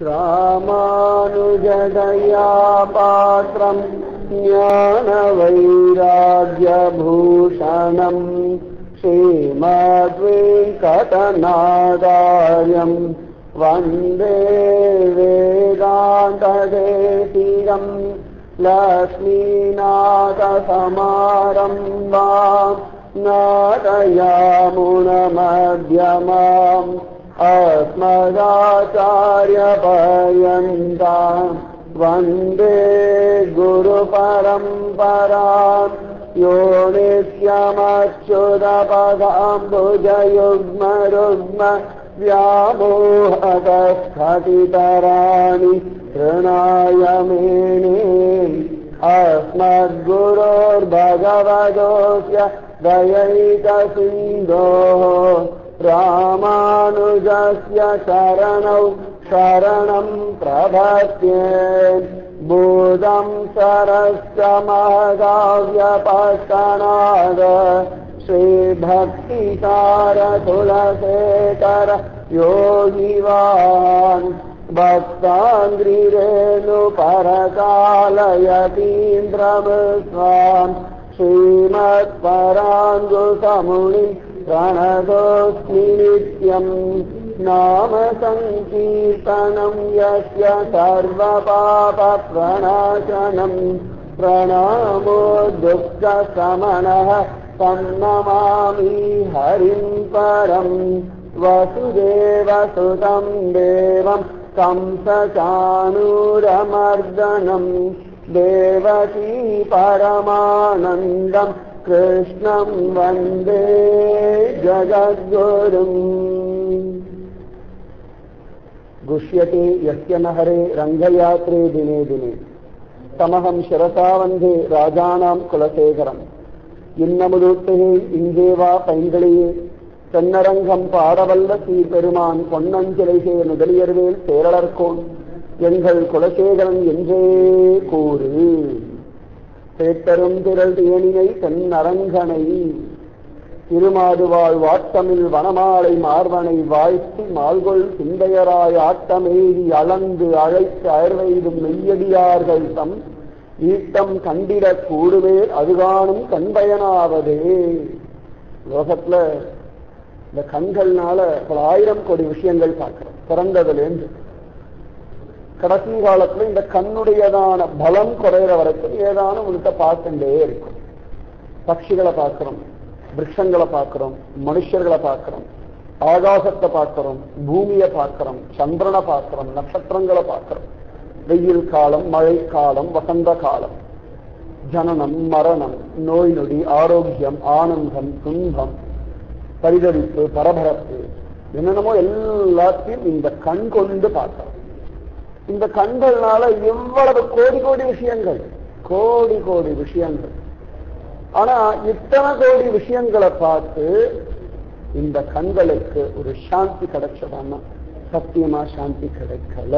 ராமானுஜதயா பாத்ரம் ஞான வைராக்யபூஷணம் ஸ்ரீமத்வேங்கடநாதார்யம் வந்தே வேதாந்ததேசிகம் லக்ஷ்மீநாதசமாரம்பாம் நாதயாமுனமத்யமாம் अस्मदाचार्यपर्यन्तां वन्दे गुरुपरम्परां यो नित्यमच्युतपदाम्बुजयुग्मरुग्म व्यामोहतस्फटितराणि तृणाय मेने अस्मद्गुरोर्भगवतोऽस्य दयैकसिन्धोः रामानुजस्य शरणौ शरणं प्रपद्ये बुधं सरस्य महदाव्यपस्तनाद श्रीभक्तिसारतुलसेकर योगिवान् भक्ताङ्घ्रिरेणुपरकालयतीन्द्रमस्वान् श्रीमत्पराङ्गुसमुनिम् प्रणतोऽस्मि नित्यं नाम संकीर्तनं यस्य सर्वपापप्रणाशनं प्रणामो दुःखशमनः तं नमामि हरिं परं वसुदेवसुतं देवं कंसचाणूरमर्दनं देवकी परमानन्दम् कृष्णं वन्दे जगद्गुरुम् गुष्यते यस्य न हरे रङ्गयात्रे दिने दिने तमहं शिरसा वन्दे राजानां कुलशेखरम् இன்னமுதூட்டுகே இங்கேவா பைங்களையே தென்னரங்கம் பாடவல்ல சீர்பெருமான் பொன்னஞ்சிலைசே முதலியர்வேல் சேரலர்கோன் எங்கள் குலசேகரன் என்றே கூறு சேத்தரும் திரள் தேனினை தென்னரங்கனை திருமாதுவாழ் வாட்டமில் வனமாலை மார்வனை வாழ்த்தி மால்கொள் சிந்தையராய் ஆட்டமேறி அளந்து அழைத்து அயர்வைதும் மெய்யடியார்கள் தம் ஈட்டம் கண்டிடக் கூடுவேர் அதுகாணும் கண்பயனாவதே. லோகத்துல இந்த கண்கள்னால பல ஆயிரம் கோடி விஷயங்கள் பார்க்கிறோம் பிறந்ததுலேருந்து. கடைசி காலத்துல இந்த கண்ணுடையதான பலம் குறையிற வரைக்கும் ஏதான உங்கள்கிட்ட பார்த்துட்டே இருக்கும். பட்சிகளை பார்க்கிறோம், விருட்சங்களை பார்க்கிறோம், மனுஷர்களை பார்க்கிறோம், ஆகாசத்தை பார்க்கிறோம், பூமியை பார்க்கிறோம், சந்திரனை பார்க்கிறோம், நட்சத்திரங்களை பார்க்கிறோம். வெயில் காலம், மழை காலம், வசந்த காலம், ஜனனம், மரணம், நோய் நொடி, ஆரோக்கியம், ஆனந்தம், துன்பம், பரிதவிப்பு, பரபரப்பு, என்னென்னமோ எல்லாத்தையும் இந்த கண் கொண்டு பார்க்கிறோம். இந்த கண்கள்னால எவ்வளவு கோடி கோடி விஷயங்கள், கோடி கோடி விஷயங்கள். ஆனா இத்தனை கோடி விஷயங்களை பார்த்து இந்த கண்களுக்கு ஒரு சாந்தி கிடைச்சதான்னா சத்தியமா சாந்தி கிடைக்கல.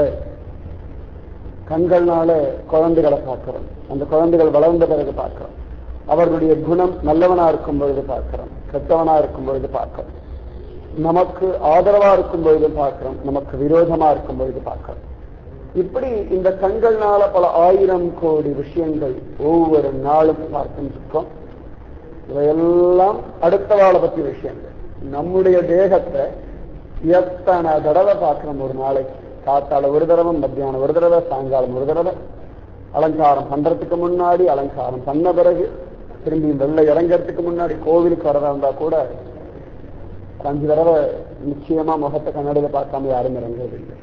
கண்கள்னால குழந்தைகளை பார்க்கிறோம், அந்த குழந்தைகள் வளர்ந்த பிறகு பார்க்கிறோம். அவர்களுடைய குணம் நல்லவனா இருக்கும் பொழுது பார்க்கிறோம், கெட்டவனா இருக்கும் பொழுது பார்க்கிறோம். நமக்கு ஆதரவா இருக்கும் பொழுது பார்க்கிறோம், நமக்கு விரோதமா இருக்கும் பொழுது பார்க்கிறோம். இப்படி இந்த கண்கள்னால பல ஆயிரம் கோடி விஷயங்கள் ஒவ்வொரு நாளும் பார்த்துருக்கோம். இவையெல்லாம் அடுத்த வாழை பற்றி விஷயங்கள். நம்முடைய தேகத்தை எத்தனை தடவை பார்க்கிறோம் ஒரு நாளைக்கு. காத்தால ஒரு தடவை, மத்தியானம் ஒரு தடவை, சாயங்காலம் ஒரு தடவை. அலங்காரம் பண்றதுக்கு முன்னாடி, அலங்காரம் பண்ண பிறகு, திரும்பி வெள்ளை இறங்கிறதுக்கு முன்னாடி, கோவிலுக்கு வரதா இருந்தா கூட 5 தடவை நிச்சயமா முகத்தை கண்ணாடியில பார்க்காம யாரும் இறங்குவதில்லை.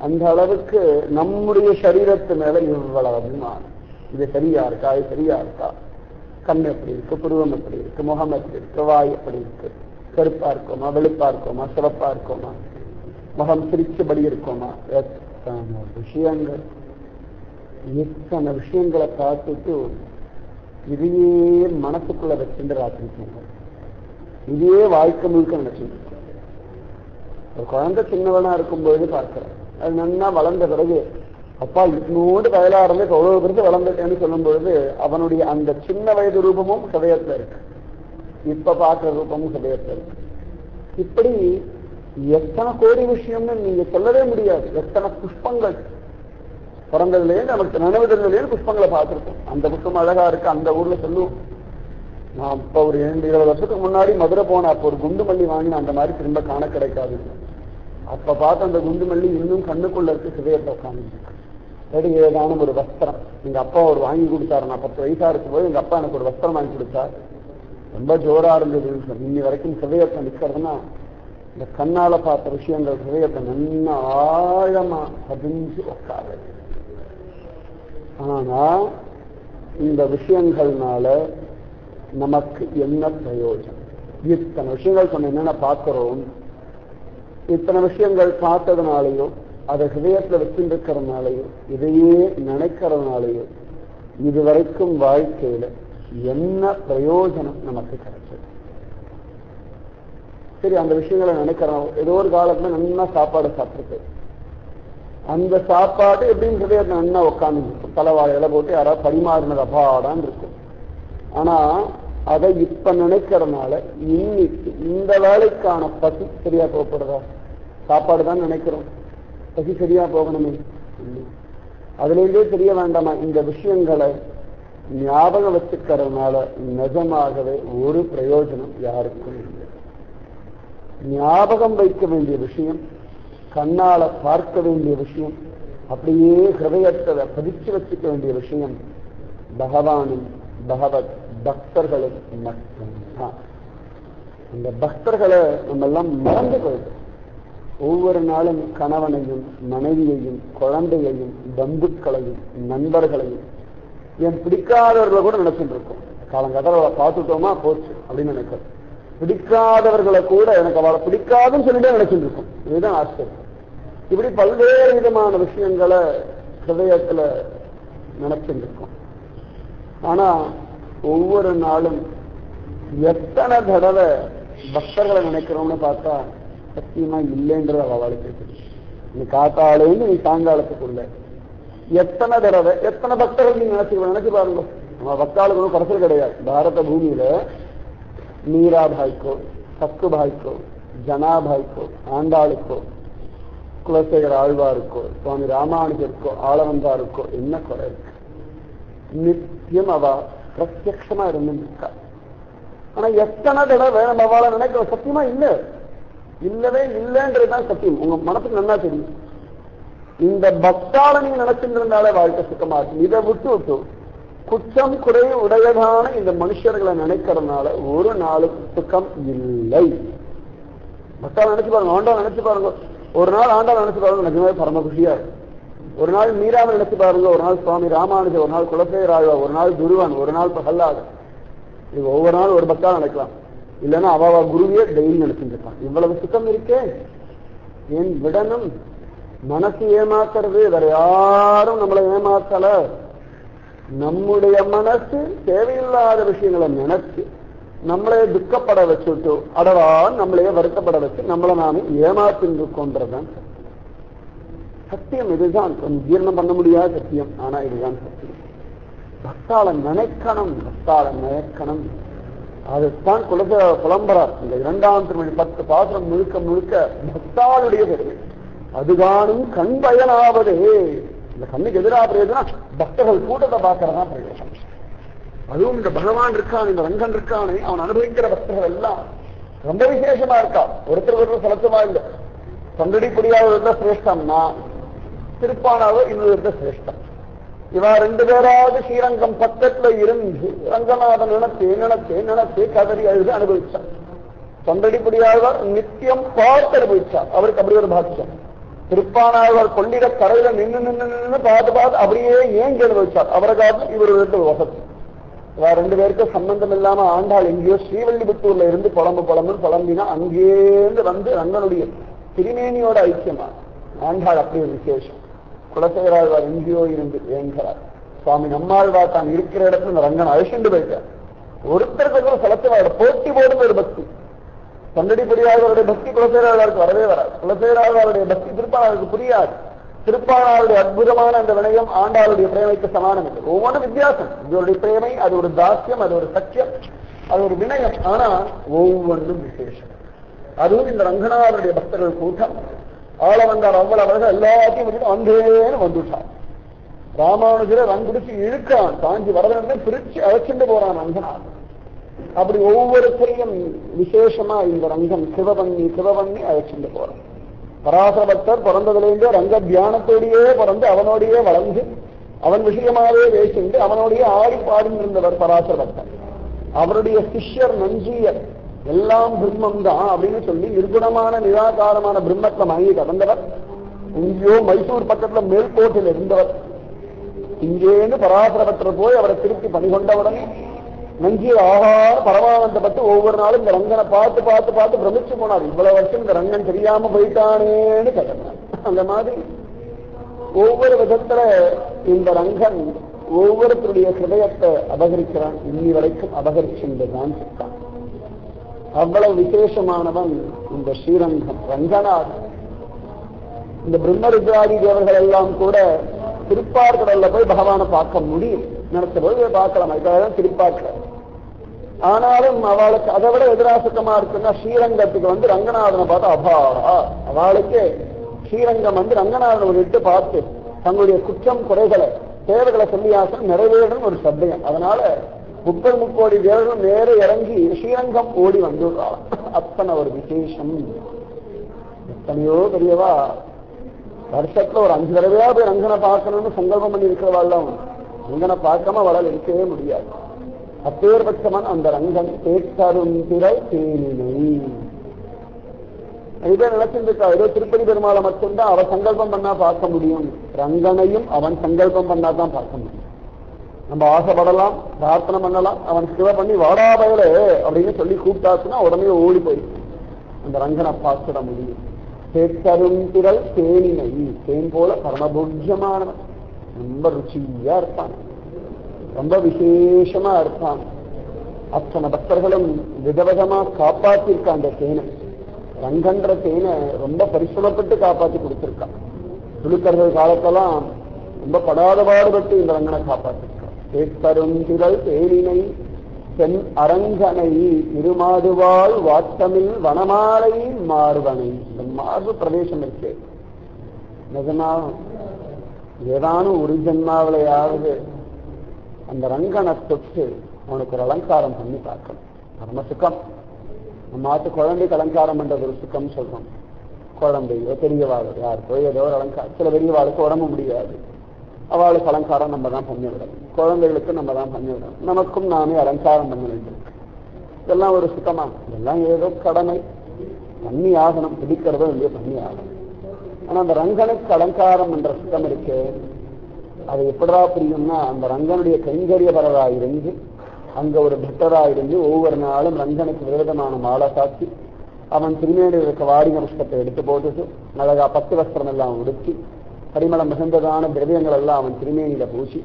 அந்த அளவுக்கு நம்முடைய சரீரத்து மேல இவ்வளவு அபிமானம். இது சரியா இருக்கா, இது சரியா இருக்கா, கண் எப்படி இருக்கு, புருவம் எப்படி இருக்கு, முகம் எப்படி இருக்கு, வாய் எப்படி இருக்கு, கருப்பா இருக்கோமா, வெளுப்பா இருக்கோமா, சிவப்பா இருக்கோமா, முகம் சிரிச்சபடி இருக்கோமா, எத்தனை விஷயங்கள். எத்தனை விஷயங்களை பார்த்துட்டு இதையே மனசுக்குள்ள வச்சுட்டு ராத்திரிக்கோங்க, இதையே வாழ்க்கை முழுக்க நினைச்சுட்டு. ஒரு குழந்தை சின்னவனா இருக்கும்போது பார்க்கிறேன், அது நன்னா வளர்ந்த பிறகு அப்பா இன்னோடு வயலா இருந்து எவ்வளவு பிறகு வளர்ந்துட்டேன்னு சொல்லும் பொழுது அவனுடைய அந்த சின்ன வயது ரூபமும் ஹதயத்துல இருக்கு, இப்ப பார்க்கிற ரூபமும் ஹதயத்துல இருக்கு. இப்படி எத்தனை கோடி விஷயம்னு நீங்க சொல்லவே முடியாது. எத்தனை புஷ்பங்கள் பிறந்ததுலேருந்து நமக்கு நினைவுதலேருந்து புஷ்பங்களை பார்த்துருக்கோம். அந்த புஷ்பம் அழகா இருக்கு, அந்த ஊர்ல சொல்லுவோம். நான் இப்ப ஒரு 20 வருஷத்துக்கு முன்னாடி மதுரை போனேன். அப்போ ஒரு குண்டு மல்லி வாங்கின அந்த மாதிரி திரும்ப காண கிடைக்காது. அப்ப பார்த்து அந்த குண்டு மல்லி இன்னும் கண்ணுக்குள்ள இருக்கு, சிதையத்தை உட்காந்து ஏதான ஒரு வஸ்திரம் எங்க அப்பா ஒரு வாங்கி கொடுத்தாரு. நான் 10 வயசா இருக்கும்போது எங்க அப்பா எனக்கு ஒரு வஸ்திரம் வாங்கி கொடுத்தாரு. ரொம்ப ஜோரா இருந்ததுன்னு சொல்லி இன்னி வரைக்கும் சிதையத்தை நிற்கிறதுனா இந்த கண்ணால பார்த்த விஷயங்கள் சிதையத்தை நல்லா ஆழமா பதிஞ்சு உட்காரு. ஆனா இந்த விஷயங்கள்னால நமக்கு என்ன பிரயோஜனம்? இத்தனை விஷயங்கள் சொன்ன என்னென்ன பார்க்கிறோம், இத்தனை விஷயங்கள் பார்த்ததுனாலையோ அதை ஹிருதயத்துல வச்சிருக்கிறதுனாலையோ இதையே நினைக்கிறதுனாலையோ இதுவரைக்கும் வாழ்க்கையில என்ன பிரயோஜனம் நமக்கு கிடைச்சது? சரி, அந்த விஷயங்களை நினைக்கிறோம். ஏதோ ஒரு காலத்துல நல்லா சாப்பாடு சாப்பிட்டு அந்த சாப்பாடு எப்படின்னு ஹிருதயத்துல நல்லா உட்காந்து இருக்கும். தலைவாழை இலை போட்டு யாராவது பரிமாறினது அபாடான்னு இருக்கும். ஆனா அதை இப்ப நினைக்கிறதுனால இன்னைக்கு இந்த வேலைக்கான பசி சரியா போகப்படுறதா? சாப்பாடு தான் நினைக்கிறோம், பசி சரியா போகணுமே. அதுல இருந்தே தெரிய வேண்டாமா இந்த விஷயங்களை ஞாபகம் வச்சுக்கிறதுனால நிஜமாகவே ஒரு பிரயோஜனம் யாருக்கும் இல்லை. ஞாபகம் வைக்க வேண்டிய விஷயம், கண்ணால பார்க்க வேண்டிய விஷயம், அப்படியே ஹிருதயத்தை பதிச்சு வச்சுக்க வேண்டிய விஷயம் பகவானும் பகவத் பக்தர்களும் மட்டும்தான். இந்த பக்தர்களை நம்ம எல்லாம் மறந்து போயிடும். ஒவ்வொரு நாளும் கணவனையும் மனைவியையும் குழந்தையையும் பந்துக்களையும் நண்பர்களையும் என் பிடிக்காதவர்களை கூட நினைச்சுட்டு இருக்கோம். காலங்கதரை பார்த்துட்டோமா போச்சு அப்படின்னு நினைக்கிறோம். பிடிக்காதவர்களை கூட எனக்கு அவளை பிடிக்காதுன்னு சொல்லிட்டே நினைச்சுட்டு இருக்கோம். இதுதான் ஆச்சரியம். இப்படி பல்வேறு விதமான விஷயங்களை ஹிருதயத்துல நினைச்சுட்டு இருக்கோம். ஆனா ஒவ்வொரு நாளும் எத்தனை தடவை பக்தர்களை நினைக்கிறோம்னு பார்த்தா சத்தியமா இல்லைன்றது அவளுக்கு தெரியும். நீ காத்தாலேருந்து நீ சாயங்காலத்துக்குள்ள எத்தனை தடவை எத்தனை பக்தர்கள் நீங்க நினைச்சு பாருங்க. நம்ம பக்தாளுக்கு ஒன்றும் குறைச்சல் கிடையாது. பாரத பூமியில மீராபாய்க்கோ சக்குபாய்க்கோ ஜனாபாய்க்கோ ஆண்டாளுக்கோ குலசேகர ஆழ்வாருக்கோ சுவாமி ராமானுஜருக்கோ ஆளவந்தாருக்கோ என்ன குறை இருக்கு? நித்தியம் அவ பிரத்யட்சமா இருந்துருக்கா. ஆனா எத்தனை தடவை நம்ம அவளை நினைக்கிற சத்தியமா இல்லை, இல்லவே இல்லைன்றதுதான் சத்தியம். உங்க மனசுக்கு நல்லா தெரியும். இந்த பக்தால நீங்க நினைச்சிட்டு இருந்தாலே வாழ்க்கை சுத்தமா இருக்கு. இதை விட்டு குற்றம் குறை உடையதான இந்த மனுஷர்களை நினைக்கிறதுனால ஒரு நாளும் சுத்தம் இல்லை. பக்தால நினைச்சு பாருங்க, ஆண்டாள் நினைச்சு பாருங்க. ஒரு நாள் ஆண்டாள் நினைச்சு பாருங்க, நிஜமே பரம குஷியா இருக்கு. ஒரு நாள் மீராவை நினைச்சு பாருங்க, ஒரு நாள் சுவாமி ராமானுஜர், ஒரு நாள் குலசேகர ஆழ்வார், ஒரு நாள் துருவன், ஒரு நாள் பிரகலாதன். இது ஒவ்வொரு நாள் ஒரு பக்தா நினைக்கலாம். இல்லைன்னா அவ குருவியே டெய்லி நினைச்சுட்டு இருப்பான். இவ்வளவு சுத்தம் இருக்கே, ஏன் விடணும்? மனசு ஏமாத்துறது, வேற யாரும் நம்மளை ஏமாத்தல. நம்முடைய மனசு தேவையில்லாத விஷயங்களை நினைச்சு நம்மளே துக்கப்பட வச்சுட்டு அடவா நம்மளையே வருத்தப்பட வச்சு நம்மளை நாமே ஏமாத்திருக்கோன்றதுதான் சத்தியம். இதுதான் ஜீரணம் பண்ண முடியாத சத்தியம். ஆனா இதுதான் சத்தியம். பக்தாள நினைக்கணும், பக்தாள நினைக்கணும். அதுதான் புலம்பரார். இந்த 2ஆம் திருமணி 10 பாசுரம் முழுக்க முழுக்க பக்தாளுடைய பெருமை. அதுதானும் கண் பயனாவதே. இந்த கண்ணுக்கு எதிராக பிரயோஜனா பக்தர்கள் கூட்டத்தை பார்க்கறதா பிரயோஜனம். அதுவும் இந்த பகவான் இருக்கான், இந்த ரங்கன் இருக்கானே, அவன் அனுபவிக்கிற பக்தர்கள் எல்லாம் ரொம்ப விசேஷமா இருக்கா. ஒருத்தர் சலத்தமா இல்லை. தொண்டடிப்படியாக இருந்த சிரேஷ்டம்னா திருப்பானாவோ இன்னொரு சிரேஷ்டம். இவா 2 பேராவது ஸ்ரீரங்கம் பக்கத்துல இருந்து ரங்கநாதன் நினைத்தே கதறி அழுது அனுபவிச்சார். தொண்டடிப்படியாக நித்தியம் பார்த்து அனுபவிச்சார். அவருக்கு அப்படி ஒரு பாக்கியம். திருப்பானாழ்வார் கொள்ளிட கரையில நின்று பார்த்து அப்படியே ஏங்கி அனுபவிச்சார். அவருக்காக இவர் 2 வசதி. இவா 2 பேருக்கும் சம்பந்தம் இல்லாம ஆண்டாள் எங்கேயோ ஸ்ரீவல்லிபுத்தூர்ல இருந்து புலம்பினா அங்கேருந்து வந்து ரங்கனுடைய திருமேனியோட ஐக்கியமா ஆண்டாள் அப்படி ஒரு விசேஷம். குலசேகராழ்வார் எங்கேயோ இருந்து ஏங்கிறார். சுவாமி நம்மாழ்வார் தான் இருக்கிற இடத்துல இந்த ரங்கன் அழிச்சுண்டு போயிட்டார். ஒருத்தருக்கு சலத்துவார் போட்டி போடும் ஒரு பக்தி. தொண்டடிப்படியாளருடைய பக்தி குலசேகராழ்வாருக்கு வரவே வராது. குலசேகராழ்வாருடைய பக்தி திருப்பாணாருக்கு புரியாது. திருப்பாணாருடைய அற்புதமான அந்த வினயம் ஆண்டாளுடைய பிரேமைக்கு சமானம் இல்லை. ஒவ்வொன்றும் வித்தியாசம். இதோடைய பிரேமை, அது ஒரு தாஸ்யம், அது ஒரு சத்தியம், அது ஒரு வினயம். ஆனா ஒவ்வொன்றும் விசேஷம். அதுவும் இந்த ரங்கநாதனுடைய பக்தர்கள் கூட்டம் ஆள வந்தார். அவ்வளவு எல்லாத்தையும் விட்டுட்டு வந்தேன்னு வந்துட்டான். ராமானுஜரை ரன் பிடிச்சு இழுக்கான். காஞ்சி வரதன் பிரிச்சு அழைச்சிட்டு போறான் ரங்கநாதன். அப்படி ஒவ்வொருத்தரையும் விசேஷமா இந்த ரங்கன் சிவபண்ணி அழைச்சிட்டு போறான். பராசர பக்தர் பிறந்ததுலேருந்தே ரங்க தியானத்தோடையே பிறந்து அவனோடையே வளர்ந்து அவன் விஷயமாவே பேசிட்டு அவனோடையே ஆடி பாடிந்திருந்தவர் பராசர பக்தர். அவருடைய சிஷ்யர் நஞ்சியர் எல்லாம் பிரம்மம் தான் அப்படின்னு சொல்லி நிர்குணமான நிராகாரமான பிரம்மத்தை வாங்கி கடந்தவர். இங்கேயோ மைசூர் பக்கத்துல மேல்கோட்டில் இருந்தவர். இங்கேன்னு பராசர பக்தர் போய் அவரை திருப்பி பணிகொண்டவுடனே நஞ்சி ஆகார பரமானந்தப்பட்டு ஒவ்வொரு நாளும் இந்த ரங்கனை பார்த்து பார்த்து பார்த்து பிரமிச்சு போனார். இவ்வளவு வருஷம் இந்த ரங்கன் தெரியாம போயிட்டானேன்னு கேட்டார். அந்த மாதிரி ஒவ்வொரு விதத்துல இந்த ரங்கன் ஒவ்வொருத்தருடைய ஹிருதயத்தை அபகரிக்கிறான். இன்னி வரைக்கும் அபகரிச்சுதான் இருக்கான். அவ்வளவு விசேஷமானவன் இந்த ஸ்ரீரங்கம் ரங்கநாதன். இந்த பிரம்மருத்ராதி தேவர்கள் எல்லாம் கூட திருப்பார்கடல்ல போய் பகவானை பார்க்க முடியும் நினைச்ச போது பார்க்கலாம். அதுக்காக திருப்பார்கடல். ஆனாலும் அவளுக்கு அதை விட எதிராசக்கமா இருக்குன்னா ஸ்ரீரங்கத்துக்கு வந்து ரங்கநாதனை பார்த்து அபாரா. அவளுக்கு ஸ்ரீரங்கம் வந்து ரங்கநாதனை விட்டு பார்த்து தங்களுடைய குற்றம் குறைகளை தேவைகளை சொல்லியாசம் நிறைவேறணும் ஒரு சந்தேகம். அதனால 30 தேவர்களும் நேர இறங்கி ஸ்ரீரங்கம் ஓடி வந்துடுறாள். அத்தனை ஒரு விசேஷம். எத்தனையோ பெரியவா வருஷத்துல ஒரு 5 தடவையா போய் ரங்கனை பார்க்கணும்னு சங்கல்பம் பண்ணி இருக்கிறவாள்லாம் ரங்கனை பார்க்காம அவளால் இருக்கவே முடியாது. அப்பேற்பட்டவன் அந்த ரங்கன் தேத்தரும் திரை தேனினை. இதே நினைச்சிருக்கா ஏதோ திருப்பதி பெருமாளை மட்டும்தான் அவன் சங்கல்பம் பண்ணா பார்க்க முடியும். ரங்கனையும் அவன் சங்கல்பம் பண்ணாதான் பார்க்க முடியும். நம்ம ஆசைப்படலாம், பிரார்த்தனை பண்ணலாம், அவன் சிவ பண்ணி வாடாபயலே அப்படின்னு சொல்லி கூப்பிட்டாச்சுன்னா உடனே ஓடி போய் அந்த ரங்கனை பார்த்துட முடியும். தேத்தரும் திரள் தேனினை. தேன் போல பரமபூஜ்யமானவன். ரொம்ப ருச்சியா இருப்பான், ரொம்ப விசேஷமா இருப்பான். அத்தனை பக்தர்களும் விதவிதமா காப்பாற்றிருக்கான். அந்த தேனை ரங்கன்ற தேனை ரொம்ப பரிசிரமப்பட்டு காப்பாற்றி கொடுத்திருக்கான். துளுக்கர்கள் காலத்தெல்லாம் ரொம்ப படாத பாடுபட்டு இந்த ரங்கனை காப்பாற்றிருக்கான். தேத்தரும் திரள் தேனினை தென் அரங்கனை இருமாடுவாள் வாட்டமில் வனமாலை மார்வனை. இந்த மார்பு பிரதேசம் இருக்கு. நிஜமா ஏதானும் ஒரு ஜென்மாவிலையாவது அந்த ரங்கனை தொட்டு அவனுக்கு ஒரு அலங்காரம் பண்ணி பார்க்கணும். பரம சுகம். நம்ம மாத்து குழந்தைக்கு அலங்காரம் பண்றது ஒரு சுகம் சொல்றோம். குழந்தையோ பெரியவாளோ யாருக்கோ ஏதோ ஒரு அலங்காரம். சில பெரியவாளுக்கு உடம்பு முடியாது, அவளுக்கு அலங்காரம் நம்ம தான் பண்ணி விடணும். குழந்தைகளுக்கு நம்ம தான் பண்ணி விடணும். நமக்கும் நாமே அலங்காரம் பண்ண வேண்டும். இதெல்லாம் ஒரு சுத்தமா, இதெல்லாம் ஏதோ கடமை பண்ணி ஆகணும். பிடிக்கிறதோ இல்லையோ பண்ணி ஆகணும். ஆனா அந்த ரங்கனுக்கு அலங்காரம் என்ற சுத்தம் இருக்கு. அது எப்படா புரியும்னா அந்த ரங்கனுடைய கைங்கரியபரராயிருந்து அங்க ஒரு பக்தராயிருந்து ஒவ்வொரு நாளும் ரங்கனுக்கு விரோதமான மாலை சாத்தி அவன் திருமேனியில் இருக்க வாடின புஷ்பத்தை எடுத்து போட்டுட்டு அழகா 10 வஸ்திரம் எல்லாம் உடுத்தி பரிமளம் மிகுந்ததான திரவியங்கள் எல்லாம் அவன் திருமேனியில பூசி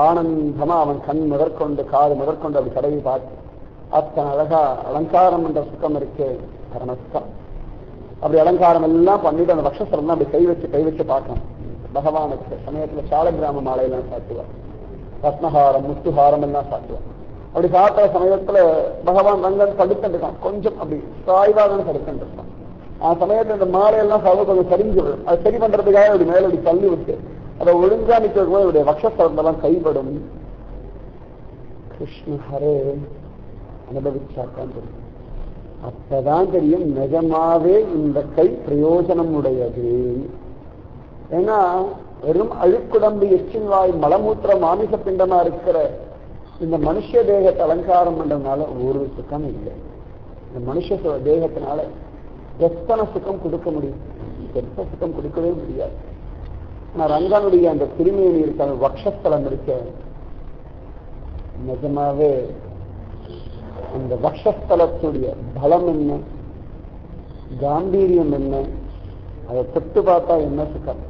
ஆனந்தமா அவன் கண் முதற்கொண்டு காது முதற்கொண்டு அப்படி தடவி பார்த்து அத்தனை அழகா அலங்காரம் என்ற சுத்தம் இருக்கு. பரமசுத்தம். அப்படி அலங்காரம் எல்லாம் பண்ணிட்டு அந்த வக்ஷஸ்தலம் அப்படி கை வச்சு பார்க்கணும். பகவானுக்கு சமயத்துல சால கிராம மாலையெல்லாம் சாத்துவார். ரத்னஹாரம் முத்துஹாரம் எல்லாம் சாத்துவார். அப்படி சாப்பிட்ட சமயத்துல பகவான் ரங்கன் தடுத்துட்டான். கொஞ்சம் அப்படி சாய்வாக தடுத்துட்டான். ஆ சமயத்துல இந்த மாலையெல்லாம் சாப்பிட்டு கொஞ்சம் சரிஞ்சு விடும். அது சரி பண்றதுக்காக அப்படி மேல அப்படி தள்ளி விட்டு அதை ஒழுங்கா நிற்கும் போது இவருடைய வக்ஷஸ்தலத்தெல்லாம் கைப்படும். கிருஷ்ண ஹரே அனுபவிச்சாத்தான் தெரியும். அப்பதான் தெரியும் நிஜமாவே இந்த கை பிரயோஜனம் உடையது. ஏன்னா வெறும் அழுக்குடம்பு எச்சில் வாய் மலமூத்திர மாமிச பிண்டமா இருக்கிற இந்த மனுஷ தேகத்தை அலங்காரம் பண்றதுனால ஒரு சுகம் இல்லை. இந்த மனுஷ தேகத்தினால எத்தனை சுகம் கொடுக்க முடியும்? எத்தனை சுகம் கொடுக்கவே முடியாது. ஆனா ரங்கனுடைய அந்த திருமேனி இருக்க வக்ஷஸ்தலம் இருக்க நிஜமாவே அந்த வக்ஷஸ்தலத்துடைய பலம் என்ன, காம்பீரியம் என்ன, அதை தொட்டு பார்த்தா என்ன சுகம்,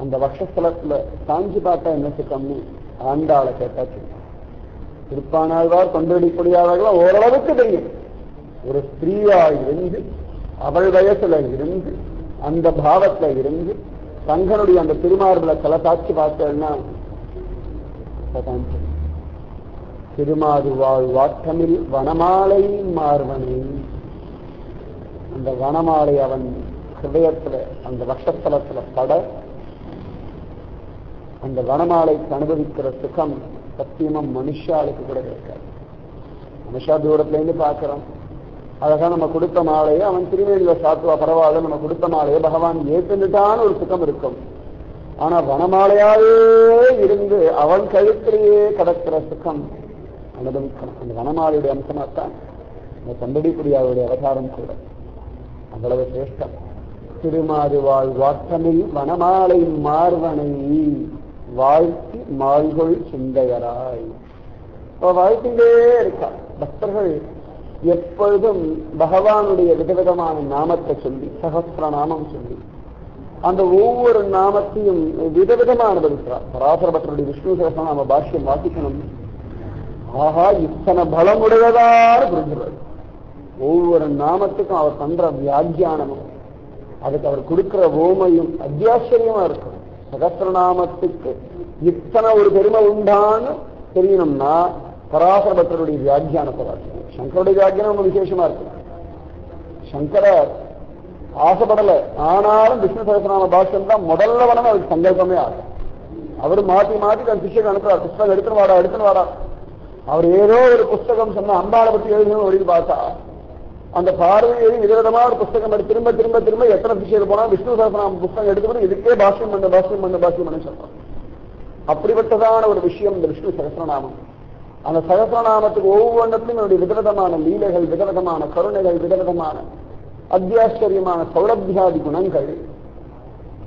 அந்த வக்ஷஸ்தலத்துல சாஞ்சி பார்த்தா என்ன சுகம்னு ஆண்டாளை கேட்டாச்சு. திருப்பானாழ்வார் கொண்டடிப்படியாளர்கள் ஓரளவுக்கு தெரியும். ஒரு ஸ்திரீயா இருந்து அவள் வயசுல இருந்து அந்த பாவத்துல இருந்து ரங்கனுடைய அந்த திருமார்புல கலசாட்சி பார்த்தேன்னா திருமாது வாழ் வாட்டமில் வனமாலை மார்வனை. அந்த வனமாலை அவன் ஹிருதயத்துல அந்த வக்ஷஸ்தலத்துல பட அந்த வனமாலைக்கு அனுபவிக்கிற சுகம் சத்தியமா மனுஷாளுக்கு கூட கிடைக்காது. மனுஷா தூரத்துல இருந்து பார்க்கிறோம், அழகா நம்ம கொடுத்த மாலையை அவன் திருவேணியில சாத்துவா, பரவாயில்ல நம்ம கொடுத்த மாலையை பகவான் ஏற்றுட்டான்னு ஒரு சுகம் இருக்கும். ஆனா வனமாலையாவே இருந்து அவன் கழுத்திலேயே கடக்கிற சுகம் அனுபவிக்கணும். அந்த வனமாலையுடைய அம்சமாத்தான் இந்த சந்தடிக்குடியாருடைய அவதாரம் கூட அவ்வளவு சிரேஷ்டம். திருமாறு வாழ் வாட்டமில் வனமாலை மார்வனை வாழ்த்தி மாள்கொள் சிந்தையராய். வாழ்த்திலே இருக்கா பக்தர்கள் எப்பொழுதும் பகவானுடைய விதவிதமான நாமத்தை சொல்லி, சகஸ்ர நாமம் சொல்லி அந்த ஒவ்வொரு நாமத்தையும் விதவிதமா அனுபவிக்கிறார். பராசரபட்டருடைய விஷ்ணு சகஸ்ரநாம பாஷ்யம் வாசிக்கணும். ஆஹா, இத்தனை பலமுடையதான புரிஞ்சுவார். ஒவ்வொரு நாமத்துக்கும் அவர் பண்ற வியாக்கியானமும் அதுக்கு அவர் கொடுக்கிற ஓமையும் அத்தியாச்சரியமா இருக்கும். சகஸ்ரநாமத்துக்கு இத்தனை ஒரு பெருமை உண்டான்னு தெரியணும்னா பராசரபட்டருடைய வியாக்கியானத்தை வாசிக்கணும். சங்கருடைய வியாக்கியானம் ரொம்ப விசேஷமா இருக்கு. சங்கரர் ஆசைப்படல, ஆனாலும் விஷ்ணு சகஸ்ரநாம பாஷ்யம் தான் முதல்ல வரணும் அவருக்கு சங்கல்பமே ஆகும். அவரு மாத்தி மாத்தி தன் சிஷ்யன் அனுப்புறார், புஸ்தகம் எடுத்துன்னு வாடா. அவர் ஏதோ ஒரு புஸ்தகம் சொன்ன அம்பாளை பத்தி எழுதணும் அப்படின்னு பார்த்தா அந்த பார்வையை விதவிதமா ஒரு புஸ்தகம் எடுத்து திரும்ப திரும்ப திரும்ப எத்தனை சிஷ்யர் போனா விஷ்ணு சகஸ்ரநாம புஸ்தகம் எடுத்துக்கிட்டு இதுக்கே பாஷ்யம் பண்ண சொல்றான். அப்படிப்பட்டதான ஒரு விஷயம் இந்த விஷ்ணு சகஸ்ரநாமம். அந்த சகஸ்ரநாமத்துக்கு ஒவ்வொன்றத்திலும் என்னுடைய விதவிதமான லீலைகள், விதவிதமான கருணைகள், விதவிதமான அத்தியாச்சரியமான சௌலபியாதி குணங்கள்.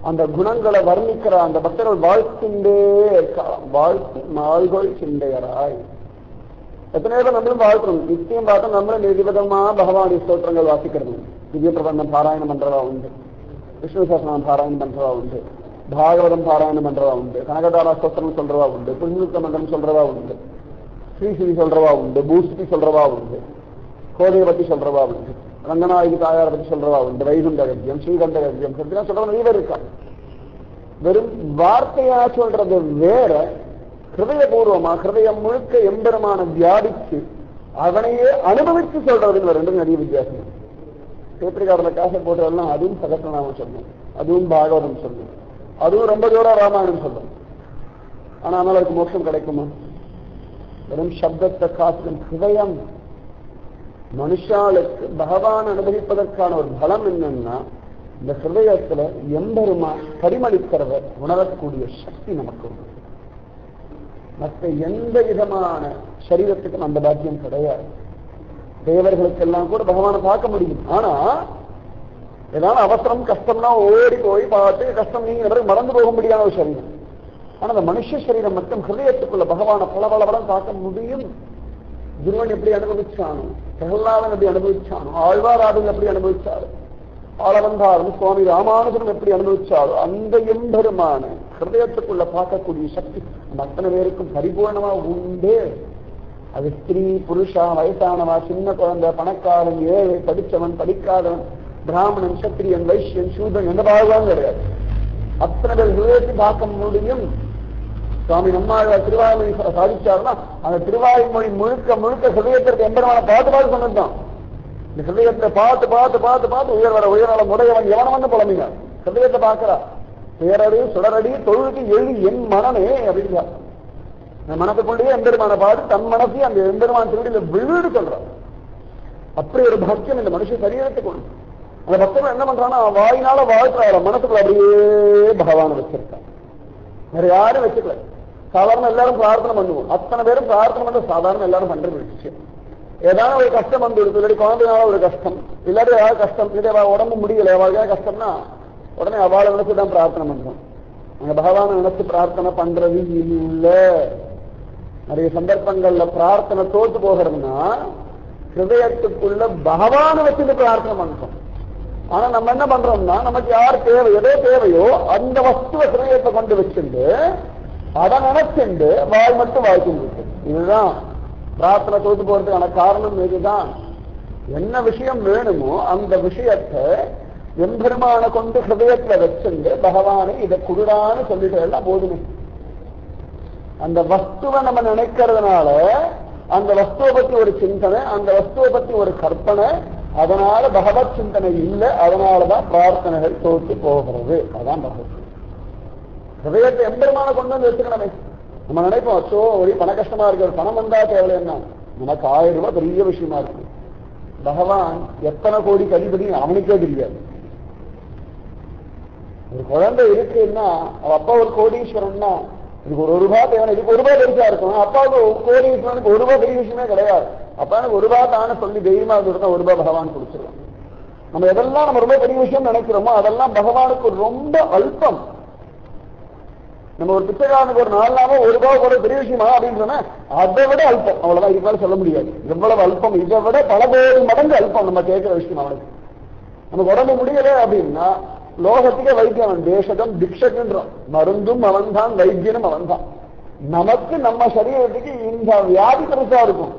அந்த குணங்களை வர்ணிக்கிற அந்த பக்தர்கள் வாழ்த்தின்றே இருக்கலாம். வாழ்த்தி மாள்கொள் சிந்தையராய். எத்தனை பேர் நம்மளும் வாழ்க்கணும். நிச்சயம் பார்த்தா நம்மளும் நிர்விதமா பகவானுடைய ஸ்தோத்திரங்கள் வாசிக்கிறது. திவ்ய பிரபந்தம் பாராயணம் பண்றதா உண்டு, விஷ்ணு சகஸ்ரநாமம் பாராயணம் பண்றதா உண்டு, பாகவதம் பாராயணம் பண்றதா உண்டு, கனகதாரா ஸ்தோத்திரம் சொல்றதா உண்டு, புண்ணிய மந்திரம் சொல்றதா உண்டு, ஸ்ரீஸ்ரீ சொல்றவா உண்டு, பூஸ்தி சொல்றவா உண்டு, கோதையை பத்தி சொல்றவா உண்டு, ரங்கநாயகி தாயாரை பத்தி சொல்றவா உண்டு, வைகுண்ட கத்தியம், ஸ்ரீகண்ட கத்தியம் சத்தியம் சொல்றவா நிறைய பேர் இருக்காங்க. வெறும் வார்த்தையா சொல்றது வேற, ஹிருதயபூர்வமா ஹிருதயம் முழுக்க எம்பெருமான வியாபிச்சு அவனையே அனுபவிச்சு சொல்றதுன்னு ரெண்டும் நிறைய வித்தியாசம். சேத்திரிகாரில் காசை போட்டதெல்லாம் அதுவும் சகஸ்ரநாமம் சொல்லும், அதுவும் பாகவதம் சொல்லும், அதுவும் ரொம்ப தூரம் ராமாயணம் சொல்லும். ஆனா அதனால அதுக்கு மோட்சம் கிடைக்குமா? வெறும் சப்தத்தை காற்றும் ஹிருதயம். மனுஷாளுக்கு பகவான் அனுபவிப்பதற்கான ஒரு பலம் என்னன்னா இந்த ஹிருதயத்துல எம்பெருமா பரிமளிக்கிறத உணரக்கூடிய சக்தி நமக்கு உண்டு. மற்ற எந்த விதமான சரீரத்துக்கும் அந்த பாக்கியம் கிடையாது. தேவர்களுக்கெல்லாம் கூட பகவானை பார்க்க முடியும். ஆனா ஏதாவது அவசரம் கஷ்டம்னா ஓடி போய் பார்த்து கஷ்டம் நீங்க பிறகு மறந்து போக முடியாத ஒரு சரீரம். ஆனா அந்த மனுஷ சரீரம் மட்டும் ஹிருதயத்துக்குள்ள பகவானை பல பார்க்க முடியும். துருவன் எப்படி அனுபவிச்சானோ, பிரகலாதன் எப்படி அனுபவிச்சானோ, ஆழ்வாராதன் எப்படி அனுபவிச்சாரு, ஆளவந்தாரும் சுவாமி ராமானுஜரும் எப்படி அனுபவிச்சாரோ அந்த எம்பெருமான ஹிருதயத்துக்குள்ள பார்க்கக்கூடிய சக்தி நம்ம அத்தனை பேருக்கும் பரிபூர்ணமா உண்டு. அது ஸ்திரீ புருஷா, வயசானவா, சின்ன குழந்தை, பணக்காரன், ஏழை, படித்தவன், படிக்காதவன், பிராமணன், சத்திரியன், வைஷ்யன், சூதன் எந்த பாகுதான் கிடையாது. அத்தனை பேர் ஹிருதயத்தை பார்க்க முடியும். சுவாமி நம்மாழ்வார் திருவாய்மொழி சாதிச்சாருன்னா அந்த திருவாய்மொழி முழுக்க முழுக்க ஹிருதயத்திற்கு எம்பெருமான பார்த்து சொன்னதுதான். இந்த ஹிருதயத்தை பார்த்து உயர்வர முறையவன் எவன வந்து புலம்பிங்க ஹிருதயத்தை பார்க்கிறா. பேரடி சுடரடி தொழுக்கு எழுதி என் மனமே அப்படின்னா அந்த மனத்துக்குள்ளேயே எம்பெருமான பார்த்து தன் மனசையும் அந்த எம்பெருமான திருடியில விழுடு சொல்றான். அப்படி ஒரு பக்தன் இந்த மனுஷ சரீரத்துக்கு உண்டு. அந்த பக்தன் என்ன பண்றான்னா வாயினால வாழ்த்துறாரு, மனசுக்குள்ள அப்படியே பகவான வச்சிருக்கான். வேற யாரும் வச்சுக்கல. சாதாரண எல்லாரும் பிரார்த்தனை பண்ணுவோம். அத்தனை பேரும் பிரார்த்தனை பண்ண சாதாரண எல்லாரும் பண்ற விஷயம். ஏதாவது ஒரு கஷ்டம் வந்து இருக்கு, இல்லாட்டி குழந்தைனால ஒரு கஷ்டம், இல்லாட்டி ஏதாவது கஷ்டம், இல்லாட்டி உடம்பு முடியல, அவளுக்காக கஷ்டம்னா உடனே அவளை நினைச்சுதான் பிரார்த்தனை பண்றோம். அங்க பகவானை நினைச்சு பிரார்த்தனை பண்றது இல்ல. நிறைய சந்தர்ப்பங்கள்ல பிரார்த்தனை தோத்து போகிறதுனா ஹிருதயத்துக்குள்ள பகவானை வச்சுட்டு பிரார்த்தனை பண்றோம். ஆனா நம்ம என்ன பண்றோம்னா நமக்கு யார் தேவை, எதோ தேவையோ அந்த வஸ்துவ ஹிருதயத்தை கொண்டு வச்சுட்டு அதை நினைச்சுண்டு வாய் மட்டும் வாழ்க்கை. இதுதான் பிரார்த்தனை தோத்து போறதுக்கான காரணம். இதுதான் என்ன விஷயம் வேணுமோ அந்த விஷயத்தை எம்பெருமான கொண்டு ஹிருதயத்துல வச்சுண்டு பகவானை இதை குருடான்னு சொல்லிட்டு எல்லாம் போதுமே. அந்த வஸ்துவை நம்ம நினைக்கிறதுனால அந்த வஸ்துவை பத்தி ஒரு சிந்தனை, அந்த வஸ்துவை பத்தி ஒரு கற்பனை, அதனால பகவத் சிந்தனை இல்லை, அதனாலதான் பிரார்த்தனைகள் தோற்று போகிறது. அதான் பகவத் ஹிருதயத்தை எம்பெருமான கொண்டு வந்து வச்சுக்கணுமே. நம்ம நினைப்போம், அச்சோ ஒரே பண கஷ்டமா இருக்கு, பணம் வந்தா தேவையில்லைன்னா நமக்கு 1000 ரூபாய் பெரிய விஷயமா இருக்கு. பகவான் எத்தனை கோடி அதிபதி அவனுக்கே தெரியாது. ஒரு குழந்தை இருக்குன்னா அவ அப்பா ஒரு கோடீஸ்வரன்னா இதுக்கு ஒரு ரூபாய் தேவை, இதுக்கு 1 ரூபாய் பெருசா இருக்கும். அப்பாவுக்கு கோடீஸ்வரனுக்கு 1 ரூபாய் பெரிய விஷயமே கிடையாது. அப்பா எனக்கு 1 ரூபாய் தானே சொல்லி தைரியமா இருந்தா 1 ரூபாய் பகவான் கொடுத்துருவோம். நம்ம எதெல்லாம் நம்ம ரொம்ப பெரிய விஷயம் நினைக்கிறோமோ அதெல்லாம் பகவானுக்கு ரொம்ப அல்பம். நம்ம ஒரு பிச்சைக்காரனுக்கு ஒரு 4 நாம 1 ரூபாய் கூட பெரிய விஷயமா அப்படின்னு சொன்னா அதை விட அல்பம். அவ்வளவுதான், இதுக்கு மேல சொல்ல முடியாது. எவ்வளவு அல்பம், இதை விட பல கோடி மடங்கு அல்பம் நம்ம கேட்கிற விஷயம். அவனுக்கு நமக்கு உடம்பு முடியல அப்படின்னா லோகத்துக்கே வைத்தியம் அவன், தேசகம் திக்ஷகன்றான், மருந்தும் அவன் தான், வைத்தியனும் அவன் தான். நமக்கு நம்ம சரீரத்துக்கு இந்த வியாதி பெருசா இருக்கும்.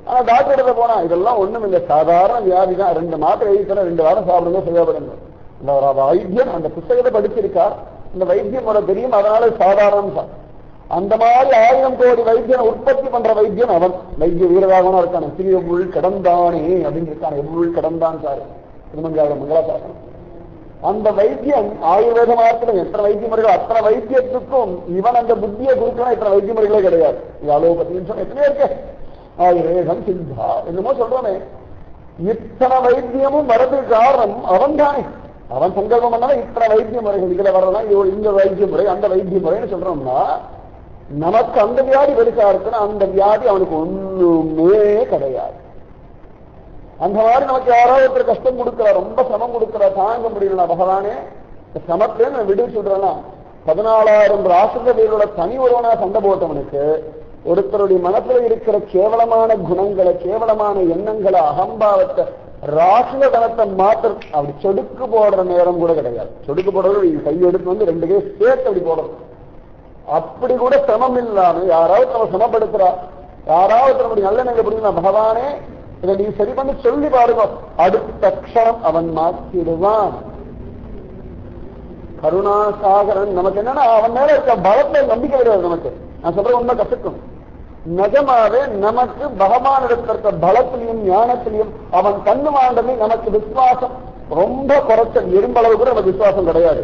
ஆனா டாக்டர் கிட்ட போனா இதெல்லாம் ஒண்ணும் இல்லை, சாதாரண வியாதி தான், 2 மாத்திரை எழுதினா 2 வாரம் சாப்பிடுங்க சரியாபடுங்க. இந்த வைத்தியம் அந்த புத்தகத்தை படிச்சிருக்கார், இந்த வைத்தியம் ஒரு தெரியும், அதனால சாதாரணம் தான். அந்த மாதிரி 1000 கோடி வைத்தியனை உற்பத்தி பண்ற வைத்தியம் அவன். வைத்திய வீரராகவனா இருக்கான, சிறிய உள் கடந்தானே அப்படின்னு இருக்கான, எவ்வளவு கடந்தான் சார் திருமங்காவோட மங்களாசாசனம். அந்த வைத்தியம் ஆயுர்வேத மார்க்கத்தில் எத்தனை வைத்திய முறைகள், அத்தனை வைத்தியத்துக்கும் இவன் அந்த புத்தியை கொடுக்கணும். இத்தனை வைத்திய முறைகளே கிடையாது. இது அலோபதின்னு சொன்ன எத்தனையோ இருக்கு, ஆயுர்வேதம் சித்தா என்னமோ சொல்றோமே. இத்தனை வைத்தியமும் வரதுக்கு காரணம் அவன் தானே. அவன் சங்கல்பம் பண்ணாலும் இத்தனை வைத்திய முறைகள் இதுல வரலாம், இந்த வைத்திய முறை அந்த வைத்திய முறைன்னு சொல்றோம்னா நமக்கு அந்த வியாதி பெருசா இருக்குன்னா அந்த வியாதி அவனுக்கு ஒண்ணுமே கிடையாது. அந்த மாதிரி நமக்கு யாராவது ஒருத்தர் கஷ்டம் கொடுக்கிறா, ரொம்ப சிரமம் கொடுக்கிறா, தாங்க முடியல, பகவானே சமத்துல நான் விடுவிச்சு விடுறேன்னா 14,000 ராஷ்டிர வீரோட தனி ஒருவனா சண்டை போட்டவனுக்கு ஒருத்தருடைய மனசுல இருக்கிற கேவலமான குணங்களை, கேவலமான எண்ணங்களை, அகம்பாவத்தை, ராஷ்டிர தனத்தை மாத்திர அப்படி சொடுக்கு போடுற நேரம் கூட கிடையாது. சொடுக்கு போடுறது கையெடுத்து வந்து 2 கை சேர்த்து அப்படி போடுறது. அப்படி கூட சிரமம் இல்லாம யாராவது நம்ம சமப்படுத்துறா, யாராவது நம்முடைய நல்ல நிலை புரியுது, பகவானே இதை நீ சரி பண்ணி சொல்லி பாருங்க, அடுத்த க்ஷணம் அவன் மாற்றிடுவான். கருணாசாகரன். நமக்கு என்னன்னா அவன் மேல இருக்க பலத்தை நம்பிக்கை கிடையாது. நமக்கு நான் சொல்ற உண்மை கத்துக்கும். நிஜமாவே நமக்கு பகவானிடத்தில் இருக்க பலத்திலையும் ஞானத்திலையும் அவன் கண்ணு மாண்டமே நமக்கு விசுவாசம் ரொம்ப குறைச்சல். எறும்பளவு கூட நமக்கு விசுவாசம் கிடையாது.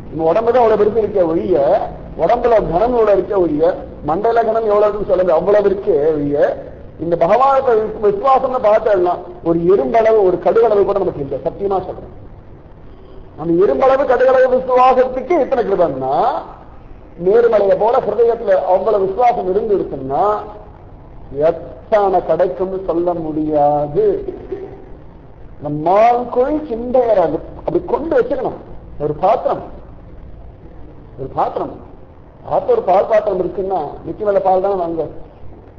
நம்ம உடம்புதான் அவ்வளவு பெருசு இருக்க ஒழிய, உடம்புல கனம் எவ்வளவு இருக்க ஒழிய, மண்டல கனம் எவ்வளவு இருக்குன்னு சொல்லுங்க, அவ்வளவு இருக்கே ஒழிய இந்த பகவானுக்கு விசுவாசம்னு பார்த்தா ஒரு எறும்பளவு, ஒரு கடுகளவு கூட நமக்கு இல்லை. சத்தியமா சொல்றேன். அந்த எறும்பளவு கடுகளவு விசுவாசத்துக்கு இத்தனை கிருபன்னா, நேர்மலையை போல ஹிருதயத்துல அவ்வளவு விசுவாசம் இருந்து இருக்குன்னா எத்தனை கிடைக்கும்னு சொல்ல முடியாது. நம்மால்குள் சிந்தையர் அப்படி கொண்டு வச்சுக்கணும். ஒரு பாத்திரம், ஒரு பாத்திரம் ஒரு பால் பாத்திரம் இருக்குன்னா நிச்சயம் மேல பால் தானே வாங்க.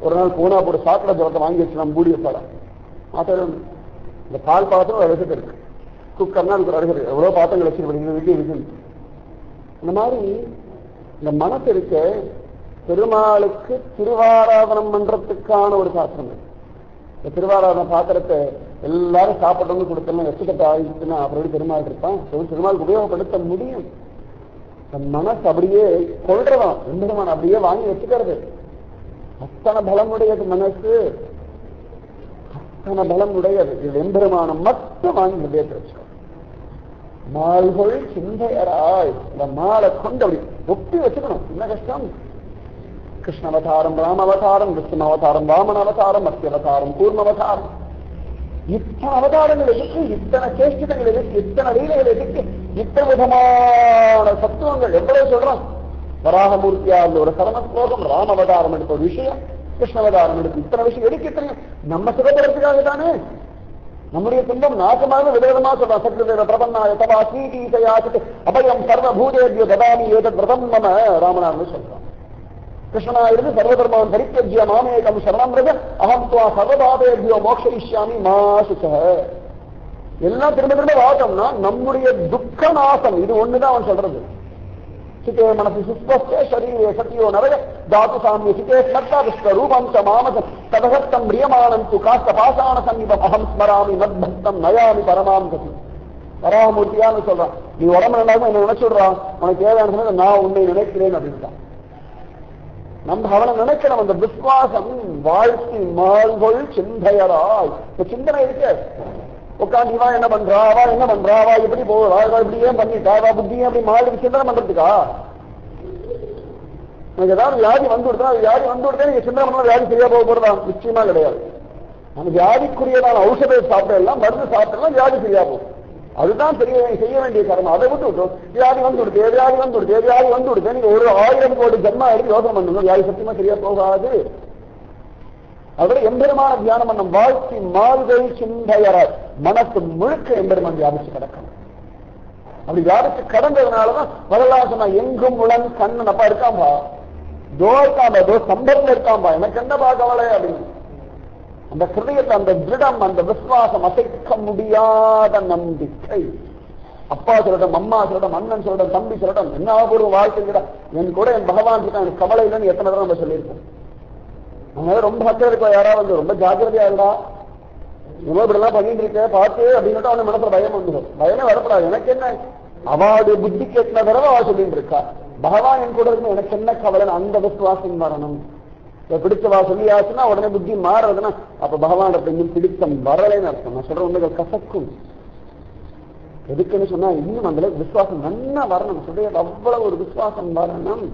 ஒரு நாள் போனா போட சாக்கடை ஜலத்தை வாங்கி வச்சு நம்ம மூடிய பாலம் மாத்திரம். இந்த பால் பாத்திரம் அழகு இருக்கு, குக்கர்னா அதுக்கு அழகு இருக்கு, எவ்வளவு பாத்திரங்கள் வச்சிருக்கீங்க இருக்கு. இந்த மாதிரி இந்த மனசு இருக்க பெருமாளுக்கு திருவாராதனம் பண்றதுக்கான ஒரு பாத்திரம் இருக்கு. இந்த திருவாராதன பாத்திரத்தை எல்லாரும் சாப்பிட்டவங்க கொடுத்தலாம் வச்சுக்கிட்ட ஆயிடுச்சுன்னா அப்புறம் பெருமாள் இருப்பான். பெருமாளுக்கு உபயோகப்படுத்த முடியும். மனசு அப்படியே கொள்றதான், எம்பெருமான் அப்படியே வாங்கி வச்சுக்கிறது. அத்தனை பலம் உடையது மனசு, அத்தனை பலம் உடையது. இது எம்பெருமானம் மட்டும் வாங்கி ஹிருதயத்தை வச்சுக்கோ. மால்கொள் சிந்தையராய் இந்த மாலை கொண்டு அப்படி ஒப்பி வச்சுக்கணும். என்ன கஷ்டம்? கிருஷ்ண அவதாரம், ராம அவதாரம், விஷ்ணு அவதாரம், வாமன அவதாரம், மத்திய அவதாரம், கூர்ம அவதாரம், இத்தனை அவதாரங்கள் எதுக்கு? இத்தனை சேஷ்டிதங்கள் எதுக்கு? இத்தனை லீலைகள் எதுக்கு? இத்தனை விதமான சத்துவங்கள் எவ்வளவு சொல்றோம். வராகமூர்த்தியா ஒரு சரண ஸ்லோகம், ராம அவதாரம் எடுத்த ஒரு விஷயம், கிருஷ்ண அவதாரம் எடுத்து இத்தனை விஷயம் எதுக்கு? இத்தனை நம்ம சிவபுரத்துக்காக தானே. நம்முடைய துன்பம் நாசமாக விதவிதமா சொல்றான். சத்ருதேவ பிரபன்னாய தவா ஸ்ரீகீதையாசிட்டு அபயம் சர்வபூதேபியோ ததாமி ஏதத் விரதம் மம ராமனார்னு சொல்றான். கிருஷ்ணனா இருந்து சர்வதர்மான் பரித்யஜ்ய மாமேகம் சரணம் ரஜ அகம் துவா சர்வபாபேபியோ மோக்ஷயிஷ்யாமி மா சுச்ச. எல்லாம் திரும்ப திரும்ப பார்த்தோம்னா நம்முடைய துக்க நாசம் இது ஒண்ணுதான் அவன் சொல்றது. சித்தே மனசு சுஸ்வஸ்தே ஷரீரே சத்தியோ நரக தாத்து சாமிய சித்தே ஸ்மர்த்தா விஸ்வரூபம் ச மாமசம் ததகத்தம் பிரியமானம் து காஸ்த பாசான சங்கீதம் அகம் ஸ்மராமி மத்பக்தம் நயாமி பரமாம் கதி. வராமூர்த்தியான்னு சொல்றான். நீ உடம்பு நல்லாம என்ன நினைச்சுடுறான், உனக்கு தேவையான நான் உன்னை நினைக்கிறேன் அப்படின்ட்டான். நம்ம அவனை நினைக்கிறோம். அந்த விசுவாசம் வாழ்க்கை மால்கொள் சிந்தையராய். இந்த சிந்தனை இருக்கு. உட்காந்து இவா என்ன பண்றா, அவா என்ன பண்றா, அவா எப்படி போறா, இப்படி ஏன் பண்ணிட்டா, அவா புத்தியும் அப்படி மாறி சிந்தனை பண்றதுக்கா? எனக்கு ஏதாவது வியாதி வந்து விடுதா, வியாதி வந்து விடுதே நீங்க சிந்தனை பண்ணா வியாதி சரியா போக போறதா? நிச்சயமா கிடையாது. நம்ம வியாதிக்குரியதான ஔஷதம் சாப்பிடலாம், மருந்து சாப்பிடலாம், வியாதி சரியா போகும். அதுதான் செய்ய வேண்டிய கர்மம். அதை விட்டு விட்டோம் வியாதி வந்து விடுது, வியாதி வந்து விடுது, வியாதி வந்து விடுது. நீங்க ஒரு 1000 கோடி ஜன்மா எடுத்து யோசனை பண்ணுங்க, வியாதி சத்தியமா சரியா போகாது. அதோட எம்பெருமான தியானம் பண்ணும். வாழ்க்கை மாறுதல் சிந்தையற மனசு முழுக்க எம்பெருமான் வியாபிச்சு கிடக்கணும். அப்படி வியாபிச்சு கடந்ததுனாலதான் வரலாறு சொன்னா எங்கும் உளன் கண்ணன் அப்பா இருக்காம்பா, தோ இருக்காம்பா, தோ சம்பவம் இருக்காம்பா, எனக்கு என்னப்பா கவலை அப்படின்னு. அந்த ஹிருதயத்தை, அந்த திருடம், அந்த விசுவாசம், அசைக்க முடியாத நம்பிக்கை. அப்பா சொல்லட்டும், அம்மா சொல்லட்டும், அண்ணன் சொல்லட்டும், தம்பி சொல்லட்டும், என்ன ஒரு வாழ்க்கைங்கிற என் கூட என் பகவான் கிட்ட எனக்கு கவலை இல்லைன்னு எத்தனை தடவை நம்ம சொல்லியிருக்கோம். அதனால ரொம்ப அக்கறை இருக்கோம். யாராவது வந்து ரொம்ப ஜாக்கிரதையா இருந்தா, இவன் இப்படிலாம் பண்ணிட்டு இருக்க பார்த்து அப்படின்னு அவன மனசுல பயம் வந்துடும். பயமே வரப்படாது. எனக்கு என்ன, அவளுடைய புத்திக்கு எத்தனை தடவை அவள் சொல்லிட்டு இருக்கா, பகவான் என் கூட இருக்கு, எனக்கு என்ன கவலை, அந்த விசுவாசம் வரணும். பிடிச்சவா சொல்லியாச்சுன்னா உடனே புத்தி மாறுறதுன்னா அப்ப பகவான் இன்னும் பிடித்தம் வரலைன்னு அர்த்தம். நான் சொல்ற உண்மைகள் கசக்கும். எதுக்குன்னு சொன்னா இன்னும் அந்த விசுவாசம் நல்லா வரணும். சொல்றது அவ்வளவு ஒரு விசுவாசம் வரணும்.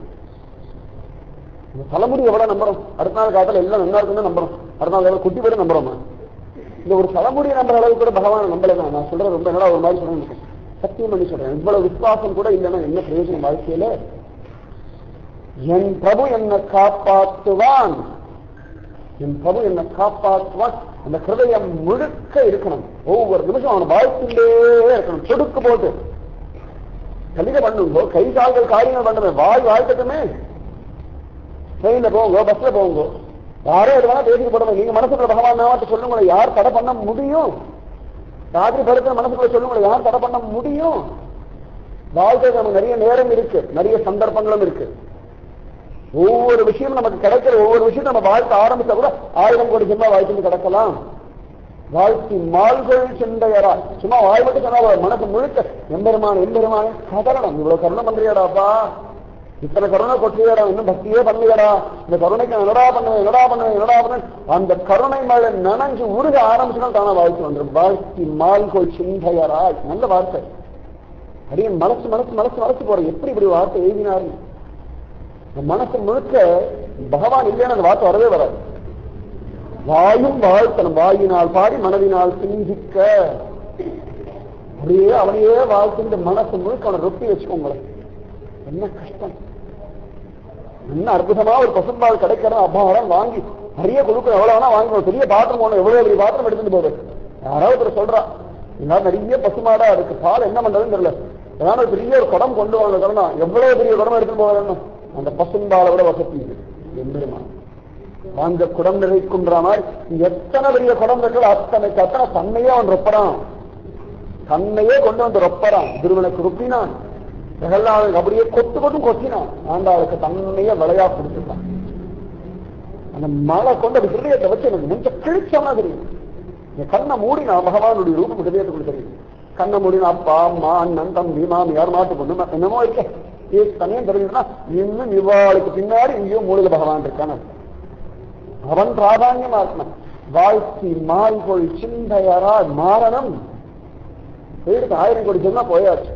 தலைமுடி எவ்வளவு நம்புறோம், அடுத்த நாள் காலத்துல எல்லாம் நல்லா இருக்குன்னு நம்புறோம், அடுத்த நாள் காலத்துல குட்டி பேரும் நம்புறோமா? இந்த ஒரு தலைமுடியை நம்புற அளவுக்கு கூட பகவான் நம்பலாம். நான் சொல்றது ரொம்ப நல்லா ஒரு மாதிரி சொல்றேன், சத்தியம் பண்ணி சொல்றேன். இவ்வளவு விசுவாசம் கூட இல்லைன்னா என்ன பிரயோஜனம் வாழ்க்கையில? என் பிரபு என்னை காப்பாற்றுவான், என் பிரபு என்னை காப்பாற்றுவான். அந்த ஹிருதயம் முழுக்க இருக்கணும். ஒவ்வொரு நிமிஷம் அவன் வாழ்க்கையிலே இருக்கணும். சொடுக்கு போட்டு கலித பண்ணுங்கோ, கை கால்கள் காரியங்கள் பண்ணுமே, வாழ்க்கட்டுமே. ட்ரெயின்ல போங்க, பஸ்ல போங்க, யாரோ எது வேணா பேசிட்டு போடுங்க. நீங்க மனசுக்குள்ள பகவான் நாமத்தை சொல்லுங்க, யார் தடை பண்ண முடியும்? ராத்திரி படுத்த மனசுக்குள்ள சொல்லுங்க, யார் தடை பண்ண முடியும்? வாழ்க்கை நமக்கு நிறைய நேரம் இருக்கு, நிறைய சந்தர்ப்பங்களும் இருக்கு. ஒவ்வொரு விஷயம் நமக்கு கிடைக்கிற ஒவ்வொரு விஷயம் நம்ம வாழ்க்கை ஆரம்பிச்சா கூட 1000 கோடி ஜென்மா வாழ்க்கை கிடக்கலாம். வாழ்க்கை மால்கள் செந்தையரா சும்மா வாய் மட்டும் சொன்னா மனசு முழுக்க எம்பெருமான எம்பெருமான கதறணும். இவ்வளவு கருணை பண்றியாடாப்பா, இத்தனை கருணை கொட்டியடா, இன்னும் பக்தியே பண்ணலையடா, இந்த கருணைக்கு என்னடா பண்ணுவேன், என்னடா பண்ணுவேன், என்னடா பண்ணுவேன். அந்த கருணை மேல நனைஞ்சு உருக ஆரம்பிச்சுன்னா தானே வாழ்க்கை வந்துடும். வாழ்க்கை மால்கோள் சிந்தையரா, நல்ல வார்த்தை. அப்படியே மனசு மனசு மனசு மனசு போற எப்படி இப்படி வார்த்தை எழுதினாரு. மனசு முழுக்க பகவான் இல்லைன்னு அந்த வார்த்தை வரவே வராது. வாயும் வாழ்த்தணும், வாயினால் பாடி மனதினால் சிந்திக்க, அப்படியே அவனையே வாழ்த்து மனசு முழுக்க அவனை ரொட்டி வச்சுக்கோங்களேன். என்ன கஷ்டம், என்ன அற்புதமா ஒரு பசும்பால் கிடைக்கிறோம். அப்பாவெல்லாம் வாங்கி நிறைய கொடுக்க எவ்வளவு வேணா வாங்கி பெரிய பாத்திரம் போனோம், எவ்வளவு பெரிய பாத்திரம் எடுத்துட்டு போகுது. யாராவது சொல்றா என்னால நிறைய பசுமாடா இருக்கு, பால் என்ன பண்றதுன்னு தெரியல, ஏதாவது பெரிய ஒரு குடம் கொண்டு வாங்க தரணும், எவ்வளவு பெரிய குடம் எடுத்துட்டு போகணும். அந்த பசும்பாலை விட வசதி எம்பெருமான். அந்த குடம் நிறைக்கும்ன்ற மாதிரி எத்தனை பெரிய குடம் இருக்கிற அத்தனைக்கு அத்தனை தன்னையே அவன் ரொப்பறான், தன்னையே கொண்டு வந்து ரொப்பறான். திருவனுக்கு ரொப்பினான், பிரகலாதனுக்கு அப்படியே கொத்து கொட்டும் கொத்தினான், ஆண்டாளுக்கு தன்னையே விளையா கொடுத்துட்டான். அந்த மழை கொண்டு அது ஹிருதயத்தை வச்சு எனக்கு முஞ்ச கிழிச்சோம்னா தெரியும். என் கண்ணை மூடினா பகவானுடைய ரூபம் ஹிருதயத்துக்குள்ள தெரியும். கண்ணை மூடினா அப்பா அம்மா அண்ணன் தம்பி மாமியார் மாட்டு பொண்ணு என்னமோ இருக்கேன் தனியும் தெரிஞ்சுன்னா இன்னும் இவாளுக்கு பின்னாடி இங்கேயும் மூலிகை பகவான் இருக்கான அவன் பிராதான்யமா இருக்கணும். வாழ்க்கை மால்கொள் சிந்தையரா மாறணும். போயிடுச்சு 1000 கோடி ஜென்மா போயாச்சு.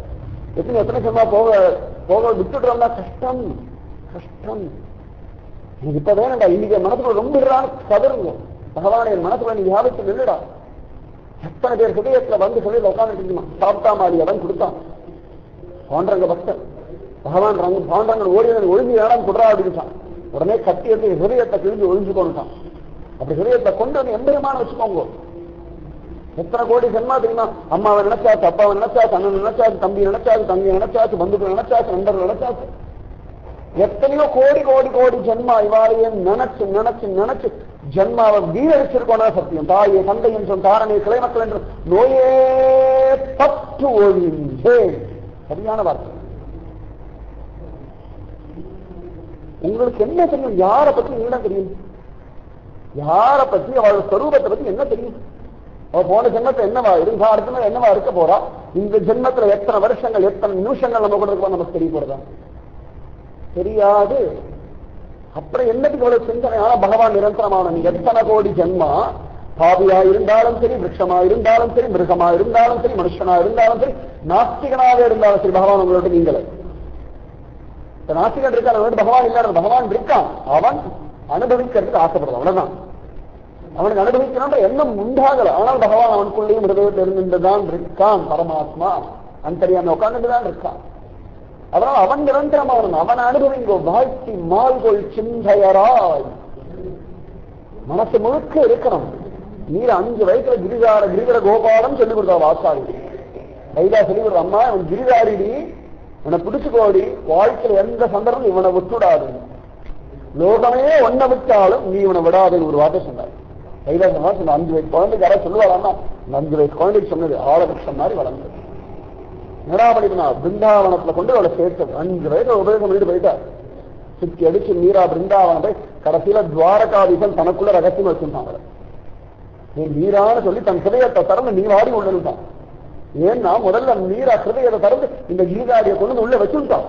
எத்தனை ஜென்மா போக விட்டுடுறோம்னா கஷ்டம் கஷ்டம். எனக்கு இப்ப வேணும்டா, இன்னைக்கு மனசுக்குள்ள ரொம்ப கதருங்க பகவான் என் மனசுக்குள்ள நீ வியாபிச்சு நின்றுடா. எத்தனை பேர் ஹிருதயத்துல வந்து சொல்லி உட்காந்துட்டு சாப்பிட்டா மாதிரி அவன் கொடுத்தான். பாண்டரங்க பக்தர் பகவான் பாண்டரங்க ஒழுங்கு வேணாம் குடுறா அப்படின்ட்டான். உடனே கட்டி எடுத்து ஹிருதயத்தை கிழிஞ்சு ஒழிஞ்சு கொண்டுட்டான். அப்படி ஹிருதயத்தை கொண்டு வந்து எம்பெருமான வச்சுக்கோங்க. எத்தனை கோடி ஜென்மா தெரியுமா? அம்மாவை நினைச்சாச்சு, அப்பாவை நினைச்சாச்சு, அண்ணன் நினைச்சாச்சு, தம்பி நினைச்சாச்சு, தங்கி நினைச்சாச்சு, பந்துக்கள் நினைச்சாச்சு, நண்பர்கள் நினைச்சாச்சு. எத்தனையோ கோடி கோடி கோடி ஜென்மா இவாளையே நினைச்சு நினைச்சு நினைச்சு ஜென்மாவை வீரடிச்சிருக்கோனா சத்தியம். தாயே தந்தையும் சொல் தாரணை கிளை மக்கள் என்று நோயே பற்று ஒழிந்தேன். சரியான வார்த்தை. உங்களுக்கு என்ன தெரியும்? யாரை பத்தி என்ன தெரியும்? யாரை பத்தி அவளோட ஸ்வரூபத்தை பத்தி என்ன தெரியும்? அவ போன ஜென்மத்தை என்னவா இருந்தா அடுத்த என்னவா இருக்க போறா? இந்த ஜென்மத்துல எத்தனை வருஷங்கள் எத்தனை நிமிஷங்கள் நம்ம கூட இருக்கோம் நமக்கு தெரிய போறதா? தெரியாது. அப்புறம் என்னத்துக்கு இவ்வளவு சிந்தனை? ஆனா பகவான் நிரந்தரமான நீ எத்தனை கோடி ஜென்மா பாவியா இருந்தாலும் சரி, விருட்சமா இருந்தாலும் சரி, மிருகமா இருந்தாலும் சரி, மனுஷனா இருந்தாலும் சரி, நாஸ்திகனாக இருந்தாலும் சரி, பகவான் உங்களோட நீங்களே. நாஸ்திகன் இருக்கான், பகவான் இல்லாத பகவான் இருக்கான். அவன் அனுபவிக்கிறதுக்கு ஆசைப்படுறான், அவ்வளவுதான். அவனுக்கு அனுபவிக்கணும்ன்ற எண்ணம் உண்டாகல. ஆனால் பகவான் அவனுக்குள்ளேயும் ஹிருதயத்தில் இருந்துதான் இருக்கான். பரமாத்மா அந்தரியாம உட்கார்ந்துட்டுதான் இருக்கான். அதனால அவன் நிரந்தரமானவன். அவன் அனுபவிங்கோ. வாழ்த்தி மால்கொள் சிந்தையராய் மனசு முழுக்க இருக்கணும். நீர் 5 வயசுல கிரிவர கோபாலம் சொல்லிக் கொடுத்தா வாசாரி கைதா சொல்லிக் கொடுத்த அம்மா, அவன் கிரிதாரிடி, இவனை பிடிச்சுக்கோடி, வாழ்க்கையில எந்த சந்தர்ப்பம் இவனை விட்டுடாது, லோகமே ஒன்ன விட்டாலும் நீ இவனை விடாதுன்னு ஒரு வார்த்தை சொன்னார். கைதா சொன்னா 5 வயசு குழந்தைக்கு யாராவது சொல்லுவாரான்னா, 5 வயசு குழந்தைக்கு சொன்னது ஆலபக்ஷம் மாதிரி வளர்ந்தது. நிராபலினா பிருந்தாவனத்துல கொண்டு அவளை சேர்த்தது. 5 வயசுல உபயோகம் பண்ணிட்டு போயிட்டா. சுத்தி அடிச்சு மீரா பிருந்தாவனம் போய் கடைசியில துவாரகாதீசன் தனக்குள்ள ரகசியம் வச்சிருந்தாங்க. நீ மீரான்னு சொல்லி தன் ஹிருதயத்தை திறந்து நீ வாடி உள்ளதான். ஏன்னா முதல்ல மீரா ஹிருதயத்தை திறந்து இந்த கீதாடியை கொண்டு உள்ள வச்சுட்டான்.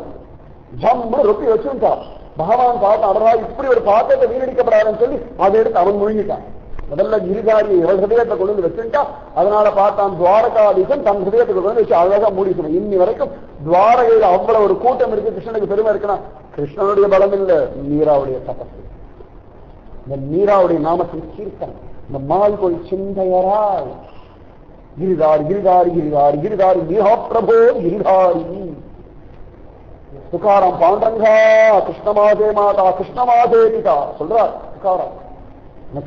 ஜம்முன்னு ரொப்பி வச்சுட்டான். பகவான் பார்த்தான், அவரா இப்படி ஒரு பாத்திரத்தை வீணடிக்கப்படாதுன்னு சொல்லி அதை எடுத்து அவன் முழுங்கிட்டான். முதல்ல கிரிதாரி ஹிருதயத்தை கொண்டு வந்து வச்சுட்டா. அதனால பார்த்தான் துவாரகாதீசன் தன் ஹிருதயத்தை கொண்டு வந்து வச்சு அழகா மூடிக்கணும். இன்னி வரைக்கும் துவாரகையில் அவ்வளவு ஒரு கூட்டம் இருக்கு. கிருஷ்ணனுக்கு பெருமை இருக்குன்னா கிருஷ்ணனுடைய பலம் இல்ல, மீராவுடைய தபசு. இந்த மீராவுடைய நாமத்தின் கீர்த்தன். இந்த மால்கொள் சிந்தையராய் கிரிதாரி கிரிதாரி கிரிதாரி கிரிதாரி மீஹா பிரபோ கிரிதாரி. துக்காராம் பாண்டங்கா கிருஷ்ணமாதே மாதா கிருஷ்ணமாதே பிதா சொல்றார் துக்காராம்.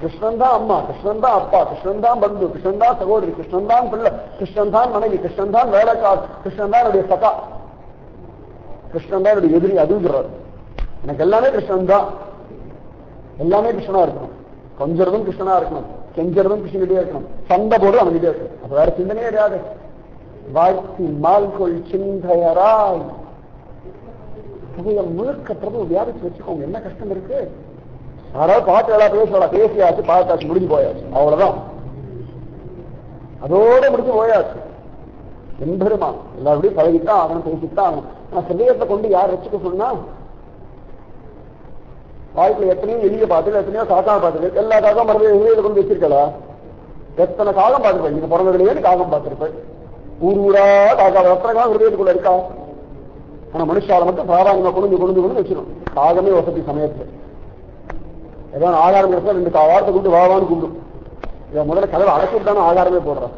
கிருஷ்ணன் தான் அம்மா, கிருஷ்ணன் தான் அப்பா, கிருஷ்ணன் தான் பந்து, கிருஷ்ணன் தான் சகோதரி, கிருஷ்ணன் தான் பிள்ளை, கிருஷ்ணன் தான் மனைவி, கிருஷ்ணன் தான் வேலைக்கார், கிருஷ்ணன் தான் என்னுடைய சகா, கிருஷ்ணன் தான் என்னுடைய எதிரி. அதுங்கிறார். எனக்கு எல்லாமே கிருஷ்ணன் தான். எல்லாமே கிருஷ்ணனா இருக்கணும். கொஞ்சறதும் கிருஷ்ணனா இருக்கணும், கெஞ்சறதும் கிருஷ்ணகிட்டே இருக்கணும், சண்டை போடு அவன்கிட்டே இருக்கணும். அப்ப வேற சிந்தனையே கிடையாது. வாழ்த்தி மால்கொள் சிந்தையராய் முழுக்க பிரபு வியாபிச்சு வச்சுக்கோங்க. என்ன கஷ்டம் இருக்கு? யாராவது பாட்டு எல்லாம் பேசலாம், பேசியாச்சு, பார்த்தாச்சு, முடிஞ்சு போயாச்சு, அவ்வளவுதான். அதோட முடிஞ்சு போயாச்சு. என்பெருமா எல்லாருடையும் பழகித்தான் அவன் பேசித்தான் ஆகணும். நான் சிலையத்தை கொண்டு யார் வச்சுக்க சொன்னா? வாழ்க்கையில எத்தனையோ எலிய பார்த்துட்டு, எத்தனையோ காக்காவை பார்த்துட்டு, எல்லா காக்கம் மரபு கொண்டு வச்சிருக்கல. எத்தனை காகம் பார்த்துருப்பேன், நீங்க பிறந்ததுலேயே காகம் பார்த்திருப்பேன். ஊர் ஊரா காக்கா எத்தனை காலம் ஹிருதயத்துக்குள்ள இருக்கா? ஆனா மனுஷால மட்டும் பிராதானியமா கொண்டு கொண்டு கொண்டு வச்சிடும். காகமே வசதி சமயத்துல ஏதாவது ஆகாரம் கிடைச்சா 2 வாரத்தை கூப்பிட்டு வாவான்னு கூப்பிடும். இவன் முதல்ல கதவை அடைச்சுட்டான ஆகாரமே போடுறான்.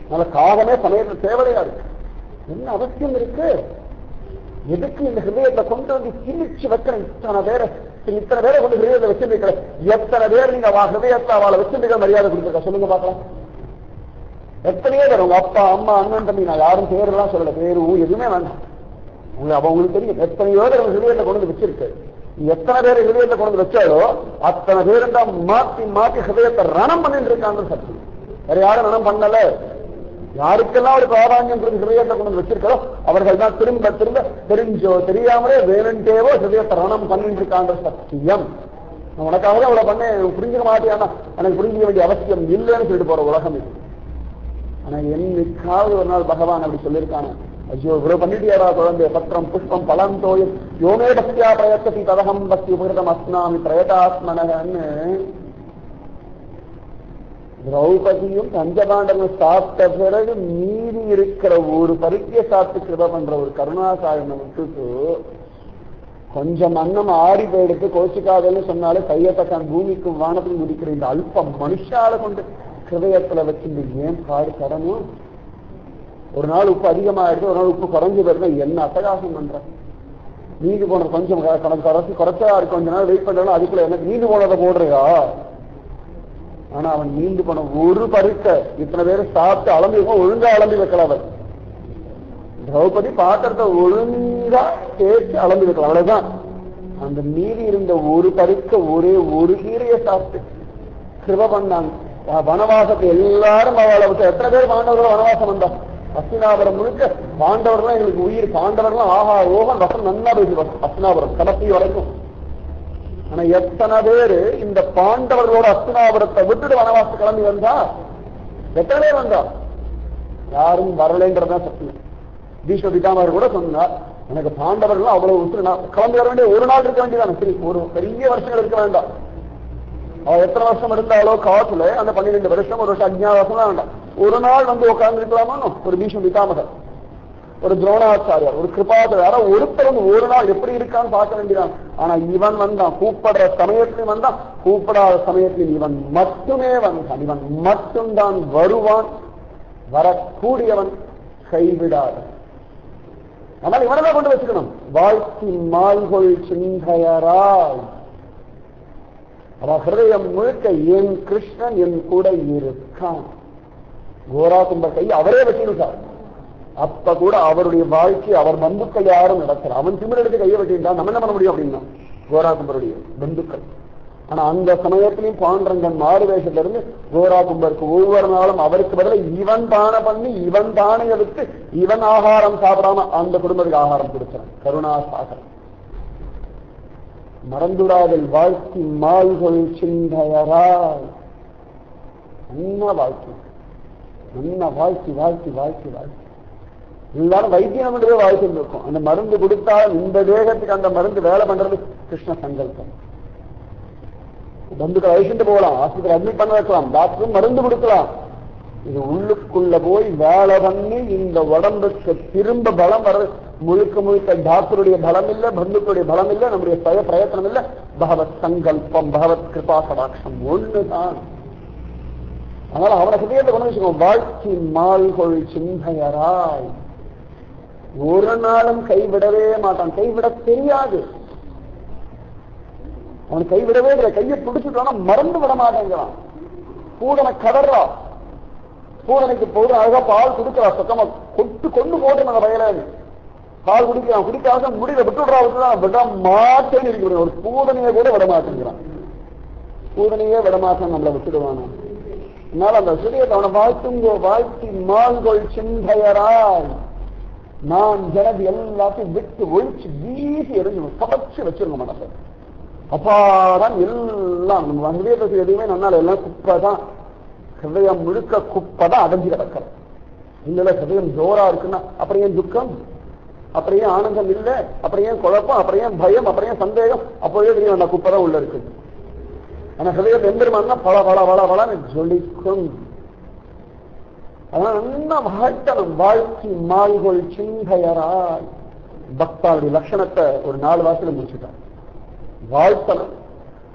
அதனால காகமே சமயத்துல தேவையா இருக்கு. என்ன அவசியம் இருக்கு? எதுக்கு இந்த ஹிருதயத்தை கொண்டு வந்து கிழிச்சு வைக்கிறேன்? இத்தனை பேரை கொண்டு ஹிருதயத்தை வச்சிருக்கிற எத்தனை பேர் நீங்க ஹிருதயத்தை அவளை வச்சிருக்க மரியாதை கொடுத்துருக்க சொல்லுங்க பார்க்கலாம். எத்தனையோ பேர் உங்க அப்பா அம்மா அண்ணன் தம்பி, நான் யாரும் பேரெல்லாம் சொல்லல, பேரு எதுவுமே வேண்டாம். உங்களுக்கு தெரியும் எத்தனையோ பேர் ஹிருதயத்தை கொண்டு வந்து வச்சிருக்கு. எத்தனை பேர் ஹிருதயத்தை கொண்டு வச்சாலோ அத்தனை பேர் தான் மாத்தி மாத்தி ஹிருதயத்தை ரணம் பண்ணிட்டு இருக்காங்க. சக்தி வேற யாரும் ரணம் பண்ணல. யாருக்கெல்லாம் ஒரு பிராதானியம் ஹிருதயத்தை கொண்டு வச்சிருக்கோ அவர்கள் தான் திரும்ப திரும்ப தெரிஞ்சோ தெரியாமலே வேணுண்டேவோ ஹிருதயத்தை ரணம் பண்ணிட்டு இருக்காங்க. சத்தியம். உனக்காக தான் அவ்வளவு பண்ண புரிஞ்சுக்க மாட்டியானா எனக்கு புரிஞ்சுக்க வேண்டிய அவசியம் இல்லைன்னு சொல்லிட்டு போற உலகம் இது. ஆனா என்னைக்காவது ஒரு நாள் பகவான் அப்படி சொல்லியிருக்கான, ஐயோ இவ்வளவு பண்ணிட்டியாரா குழந்தை, பத்திரம் புஷ்பம் பலம் தோயம் யோமே பக்தியா பிரயத்ததி ததகம் பக்தி உபகிருதம் அஸ்னாமி பிரயதாத்மனன்னு திரௌபதியும் பஞ்சபாண்டங்களும் சாப்பிட்ட பிறகு மீறி இருக்கிற ஒரு பருத்திய சாப்பிட்டு கிருப பண்ற ஒரு கருணாசாயனை விட்டுட்டு கொஞ்சம் அன்னம் ஆறி போயிடுத்து கோச்சிக்காதன்னு சொன்னாலே கையத்தக்கான் பூமிக்கும் வானத்துக்கும் முடிக்கிற இந்த அல்பம் மனுஷால கொண்டு ஹிருதயத்துல வச்சு ஏன் பாடு தரணும்? ஒரு நாள் உப்பு அதிகமாயிடுது, ஒரு நாள் உப்பு குறைஞ்சு போயிருந்தா என்ன அட்டகாசம் பண்ற? நீண்டு போன கொஞ்சம் குறைச்சா இருக்கு, கொஞ்ச நாள் வெயிட் பண்றாலும் அதுக்குள்ள எனக்கு நீண்டு போனதை போடுறியா? ஆனா அவன் நீண்டு போன ஒரு பருக்க இத்தனை பேரை சாப்பிட்டு அலம்பி ஒழுங்கா அலம்பி வைக்கல. அவன் திரௌபதி பாத்திரத்தை ஒழுங்கா தேய்ச்சி அலம்பி வைக்கலாம், அவ்வளவுதான். அந்த மீறி இருந்த ஒரு பருக்க ஒரே ஒரு கீரையை சாப்பிட்டு கிருப பண்ணாங்க. வனவாசத்தை எல்லாரும் அவளை விட்டு எத்தனை பேர் பாண்டவர்கள் வனவாசம் வந்தா? அஸ்தினாபுரம் முழுக்க பாண்டவர்கள் எங்களுக்கு உயிர். பாண்டவர்கள் ஆஹா ரோகன் வசம் நல்லா பேசுவாங்க அஸ்தினாபுரம் கடைசி வரைக்கும். ஆனா எத்தனை பேரு இந்த பாண்டவர்களோட அஸ்தினாபுரத்தை விட்டுட்டு வனவாச கிளம்பி வந்தா? எத்தனை பேர் வந்தா? யாரும் வரலைன்றதுதான் சத்தியம். பீஷ்ம பிதாமகர் கூட சொன்னார், எனக்கு பாண்டவர்கள் அவ்வளவு உசுறு, நான் கிளம்பி வர வேண்டிய ஒரு நாள் இருக்க வேண்டியதான, சரி ஒரு பெரிய வருஷங்கள் இருக்க வேண்டாம், அவ எத்தனை வருஷம் இருந்தாலோ காட்டுல அந்த 12 வருஷம், ஒரு வருஷம் அஜ்ஞாவாசம் தான் வேண்டாம். ஒரு நாள் வந்து உட்கார்ந்து இருக்கலாமோ, ஒரு பீஷ்ம பிதாமகர், ஒரு துரோணாச்சாரியார், ஒரு கிருபாச்சாரியார ஒருத்தர் ஒரு நாள் எப்படி இருக்கான்னு பார்க்க வேண்டியதான். ஆனா இவன் வந்தான், கூப்பிடுற சமயத்திலும் வந்தான், கூப்பிடாத சமயத்திலும் இவன் மட்டுமே வந்தான். இவன் மட்டும்தான் வருவான், வரக்கூடியவன், கைவிடாத. ஆனால் இவனதான் கொண்டு வச்சுக்கணும். வாழ்த்தி மால்கொள் சிந்தையராய், அவ ஹிருதயம் முழுக்க என் கிருஷ்ணன் என் கூட இருக்கான். கோரா கும்பர் கை அவரே வச்சிருக்கார். அப்ப கூட அவருடைய வாழ்க்கை அவர் பந்துக்கள் யாரும் நடக்கிறார். அவன் திமிரெடுத்து கையை வச்சிருந்தான், நம்ம என்ன பண்ண முடியும் அப்படின்னா கோரா கும்பருடைய பந்துக்கள். ஆனா அந்த சமயத்திலையும் பாண்டரங்கன் மாறு வேஷத்துல இருந்து கோரா கும்பருக்கு ஒவ்வொரு நாளும் அவருக்கு பதில இவன் தான பண்ணி, இவன் தானே எடுத்து, இவன் ஆகாரம் சாப்பிடாம அந்த குடும்பத்துக்கு ஆகாரம் கொடுக்கிறான். கருணா சாகரம். மறந்துடாதல் வாழ்த்தி மால்கொள் சிந்தையராய். நல்லா வாழ்க்கை, நல்லா வாழ்க்கை வாழ்க்கை வாழ்க்கை வாழ்க்கை. எல்லாரும் வைத்தியம் பண்றதே வாழ்க்கை இருக்கும். அந்த மருந்து கொடுத்தா இந்த தேகத்துக்கு அந்த மருந்து வேலை பண்றது கிருஷ்ண சங்கல்பம். பந்துக்களை அழிச்சுட்டு போகலாம், ஆஸ்பத்திரி அட்மிட் பண்ண வைக்கலாம், டாக்டரும் மருந்து கொடுக்கலாம். இது உள்ளுக்குள்ள போய் வேலை பண்ணி இந்த உடம்புக்கு திரும்ப பலம் வர்றது முழுக்க முழுக்க டாக்டருடைய பலம் இல்ல, பந்துக்களுடைய பலம் இல்ல, நம்முடைய பிரயத்தனம் இல்ல, பகவத் சங்கல்பம், பகவத் கிருபா கடாட்சம் ஒண்ணுதான். அதனால அவனை ஹிருதயத்தை கொண்டு வச்சுக்கோ. வாழ்க்கை மால்கொள் சிந்தையராய். ஒரு நாளும் கைவிடவே மாட்டான், கைவிட தெரியாது. அவன் கைவிடவே இல்லை. கையை பிடிச்சுட்டானா மறந்து விட மாட்டேங்கிறான். பூதனை கடறா, பூதனைக்கு போது அழகா பால் குடிக்கிறா, சத்தமா கொண்டு போட்டு அந்த வயல பால் குடிக்கிறான். குடிக்காத முடியல, விட்டுடுறா விட மாட்டேன்னு இருக்கிற ஒரு பூதனையை கூட விட மாட்டேங்கிறான். பூதனையே விடமாட்டேன், நம்மளை விட்டுடுவானா. அதனால அந்த சுரியத்தை அவனை வாழ்த்துங்கோ. வாழ்த்தி மால்கொள் சிந்தையராய். நான் ஜனது எல்லாத்தையும் விட்டு ஒழிச்சு வீசி எரிஞ்சிடும், கவச்சு வச்சிருங்க மனசை. அப்பாதான் எல்லாம் நம்ம ஹிருதயத்தை எதுவுமே நன்னால எல்லாம் குப்பை தான். ஹிருதயம் முழுக்க குப்பை தான் அடைஞ்சு கிடக்கிற. இல்ல ஹிருதயம் ஜோரா இருக்குன்னா அப்புறம் ஏன் துக்கம், அப்புறம் ஏன் ஆனந்தம் இல்லை, அப்புறம் ஏன் குழப்பம், அப்புறம் ஏன் பயம், அப்புறம் ஏன் சந்தேகம், அப்போவே தெரியும் அந்த குப்பை தான் உள்ள இருக்கு. ஆனா ஹிருதயத்தை எந்திரமானா பல பல பல பலன்னு ஜொலிக்கும். அதனால நல்லா வாழ்த்தனம். வாழ்க்கை மால்கொள் சிந்தையராய். பக்தாவுடைய லட்சணத்தை ஒரு 4 வாசல முடிச்சுட்டார். வாழ்த்தனம்,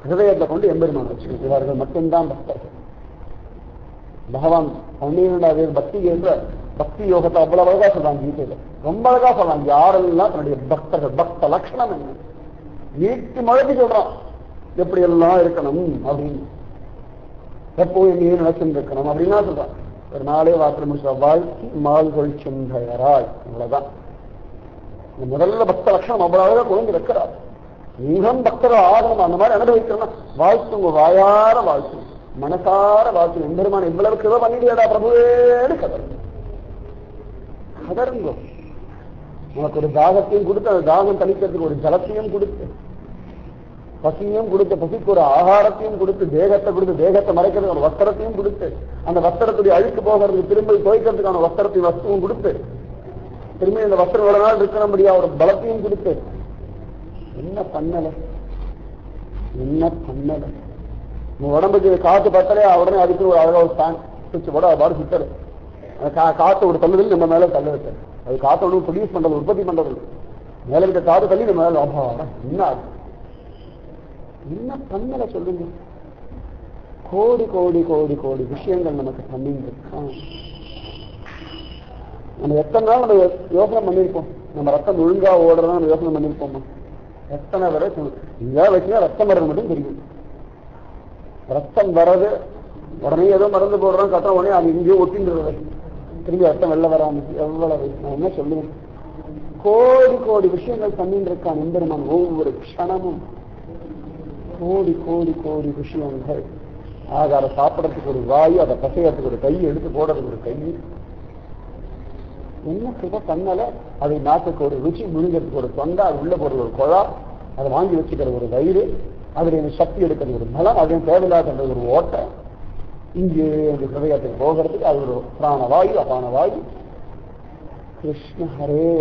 ஹிருதயத்தை கொண்டு எம்பெருமான் வச்சுக்கணும். இவர்கள் மட்டும்தான் பக்தர்கள். பகவான் 12வது பக்தி என்ற பக்தி யோகத்தை அவ்வளவு அழகா சொல்றாங்க கீதையில. ரொம்ப அழகா சொல்றாங்க. யாரெல்லாம் தன்னுடைய பக்தர்கள், பக்த லட்சணம் என்ன நீட்டி மழை சொல்றான். எப்படி எல்லாம் இருக்கணும் அப்படின்னு, எப்போ எங்கேயே நினைச்சுட்டு இருக்கணும் அப்படின்னா சொல்றான். ஒரு 4 வாசல் முடிச்ச வாழ்க்கை மால்கொள் சிந்தையராய். அவ்வளவுதான் முதல்ல பக்த லட்சணம் அவ்வளவு அழகா கொண்டு வைக்கிறார். நீங்களும் பக்தர்கள் ஆகணும். அந்த மாதிரி அனுபவிக்கணும்னா வாழ்த்துங்க, வாயார வாழ்த்து, மனசார வாழ்த்து. எம்பெருமான இவ்வளவு கிருபை பண்ணிடுடா பிரபுவேன்னு கதருங்க. உனக்கு ஒரு தாகத்தையும் கொடுத்து, அந்த தாகம் தணிக்கிறதுக்கு ஒரு ஜலத்தையும் கொடுத்து, பசியும் கொடுத்து, பசிக்கு ஒரு ஆகாரத்தையும் கொடுத்து, தேகத்தை கொடுத்து, தேகத்தை மறைக்கிறதுக்கு ஒரு வஸ்திரத்தையும் கொடுத்து, அந்த வஸ்திரத்துடைய அழுக்கு போகிறதுக்கு திரும்ப துவைக்கிறதுக்கான வஸ்திரத்தையும் வஸ்துவும் கொடுத்து, திரும்பி இந்த வஸ்திரம் எவ்வளவு நாள் இருக்கிற முடியாது ஒரு பலத்தையும் கொடுத்து, என்ன பண்ணல என்ன பண்ணல. உங்க உடம்புக்கு காத்து பத்தலே உடனே அதுக்கு ஒரு அழகா ஒரு ஃபேன் சுவிட்ச் போட அது பாடு சுத்தரு. காத்து ஒரு தள்ளுதல் நம்ம மேல தள்ள வைக்க, அது காத்த ஒன்று ப்ரொடியூஸ் பண்றது, உற்பத்தி பண்றது. மேல இருக்க காத்து தள்ளி நம்ம மேல என்ன ஆகும், என்ன பண்ணல சொல்லுங்க. கோடி கோடி கோடி கோடி விஷயங்கள் நமக்கு பண்ணிட்டு இருக்கோம். நம்ம எத்தனை நாள் நம்ம யோசனை பண்ணிருப்போம். நம்ம ரத்தம் ஒழுங்கா ஓடுறதா நம்ம யோசனை பண்ணிருப்போமா? எத்தனை வரை இங்க வச்சுன்னா ரத்தம் வர்றது மட்டும் தெரியும். ரத்தம் வர்றது உடனே ஏதோ மறந்து போடுறோம், கட்ட உடனே அது இங்கேயோ ஒட்டின்றது, திரும்பி ரத்தம் வெளில வராம எவ்வளவு. நான் என்ன சொல்லுவேன், கோடி கோடி விஷயங்கள் பண்ணிட்டு இருக்கான் எம்பெருமான். ஒவ்வொரு க்ஷணமும் கோடி கோடி கோடி விஷயங்கள். ஆகார சாப்பிடறதுக்கு ஒரு வாயு, அதை பசையறதுக்கு ஒரு கை, எடுத்து போடுறதுக்கு ஒரு கை. என்ன கிருபை பண்ணல. அதை நாட்டுக்கு ஒரு ருச்சி, முழுங்கிறதுக்கு ஒரு தொண்டை, அது உள்ள போறது ஒரு குழா, அதை வாங்கி வச்சுக்கிறது ஒரு வயிறு, அதுல சக்தி எடுக்கிறது ஒரு பலம், அதையும் தேவையில்லாத ஒரு ஓட்டை, இங்கே ஹிருதயத்துக்கு போகிறதுக்கு அது ஒரு பிராணவாயு, அபானவாயு. கிருஷ்ண ஹரே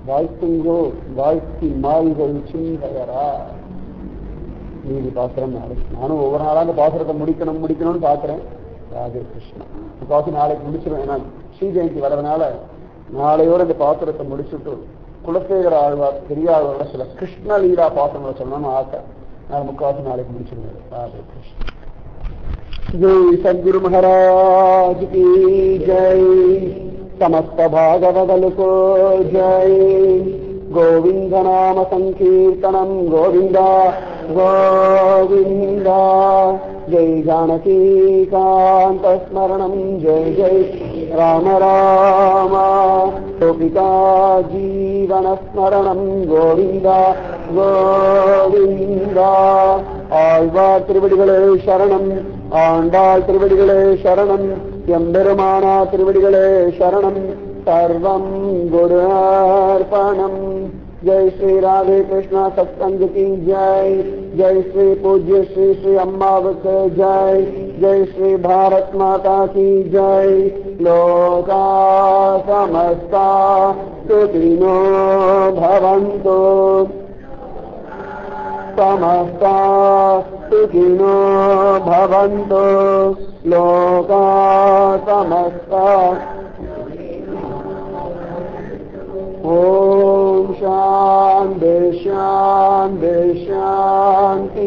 வாழ்த்துங்கோ. வாழ்த்தி மால்கொள் சிந்தையரா. மீதி பாசுரம் நாளைக்கு. நானும் ஒவ்வொரு நாளாக அந்த பாசுரத்தை முடிக்கணும்னு பார்க்குறேன். ராதே கிருஷ்ணா. இந்த பாசுரம் நாளைக்கு முடிச்சிடும். ஏன்னா ஸ்ரீ ஜெயந்தி வரதுனால நாளையோட இந்த பாசுரத்தை முடிச்சுட்டு குலசேகர ஆழ்வார் பெரியாரோட சில கிருஷ்ணலீலா பாசுரங்களை சொல்லணும்னு ஆசை. நான் முக்காசு நாளைக்கு முடிச்சிருந்தேன். ராதே கிருஷ்ணா. जय सद्गुरु महाराज की जय, समस्त भागवदल को जय, गोविंद नाम संकीर्तनम गोविंदा गोविंदा, जय जानकी कांत स्मरणम जय जय राम राम, गोपिका जीवन स्मरणम गोविंदा गोविंदा, ஆழ்வார் திருவடிகளே சரணம், ஆண்டாள் திருவடிகளே சரணம், எம்பெருமானா திருவடிகளே சரணம், சர்வம் குரு அர்ப்பணம். जय श्री राधे कृष्णा सत्संग की जय, जय श्री पूज्य श्री श्री अम्मावक जय, जय श्री भारत माता की जय, लोका समस्ता सुखिनो भवन्तु, समस्ता सुखिनो भवन्तु, लोका समस्ता। ओम शांति शांति शांति।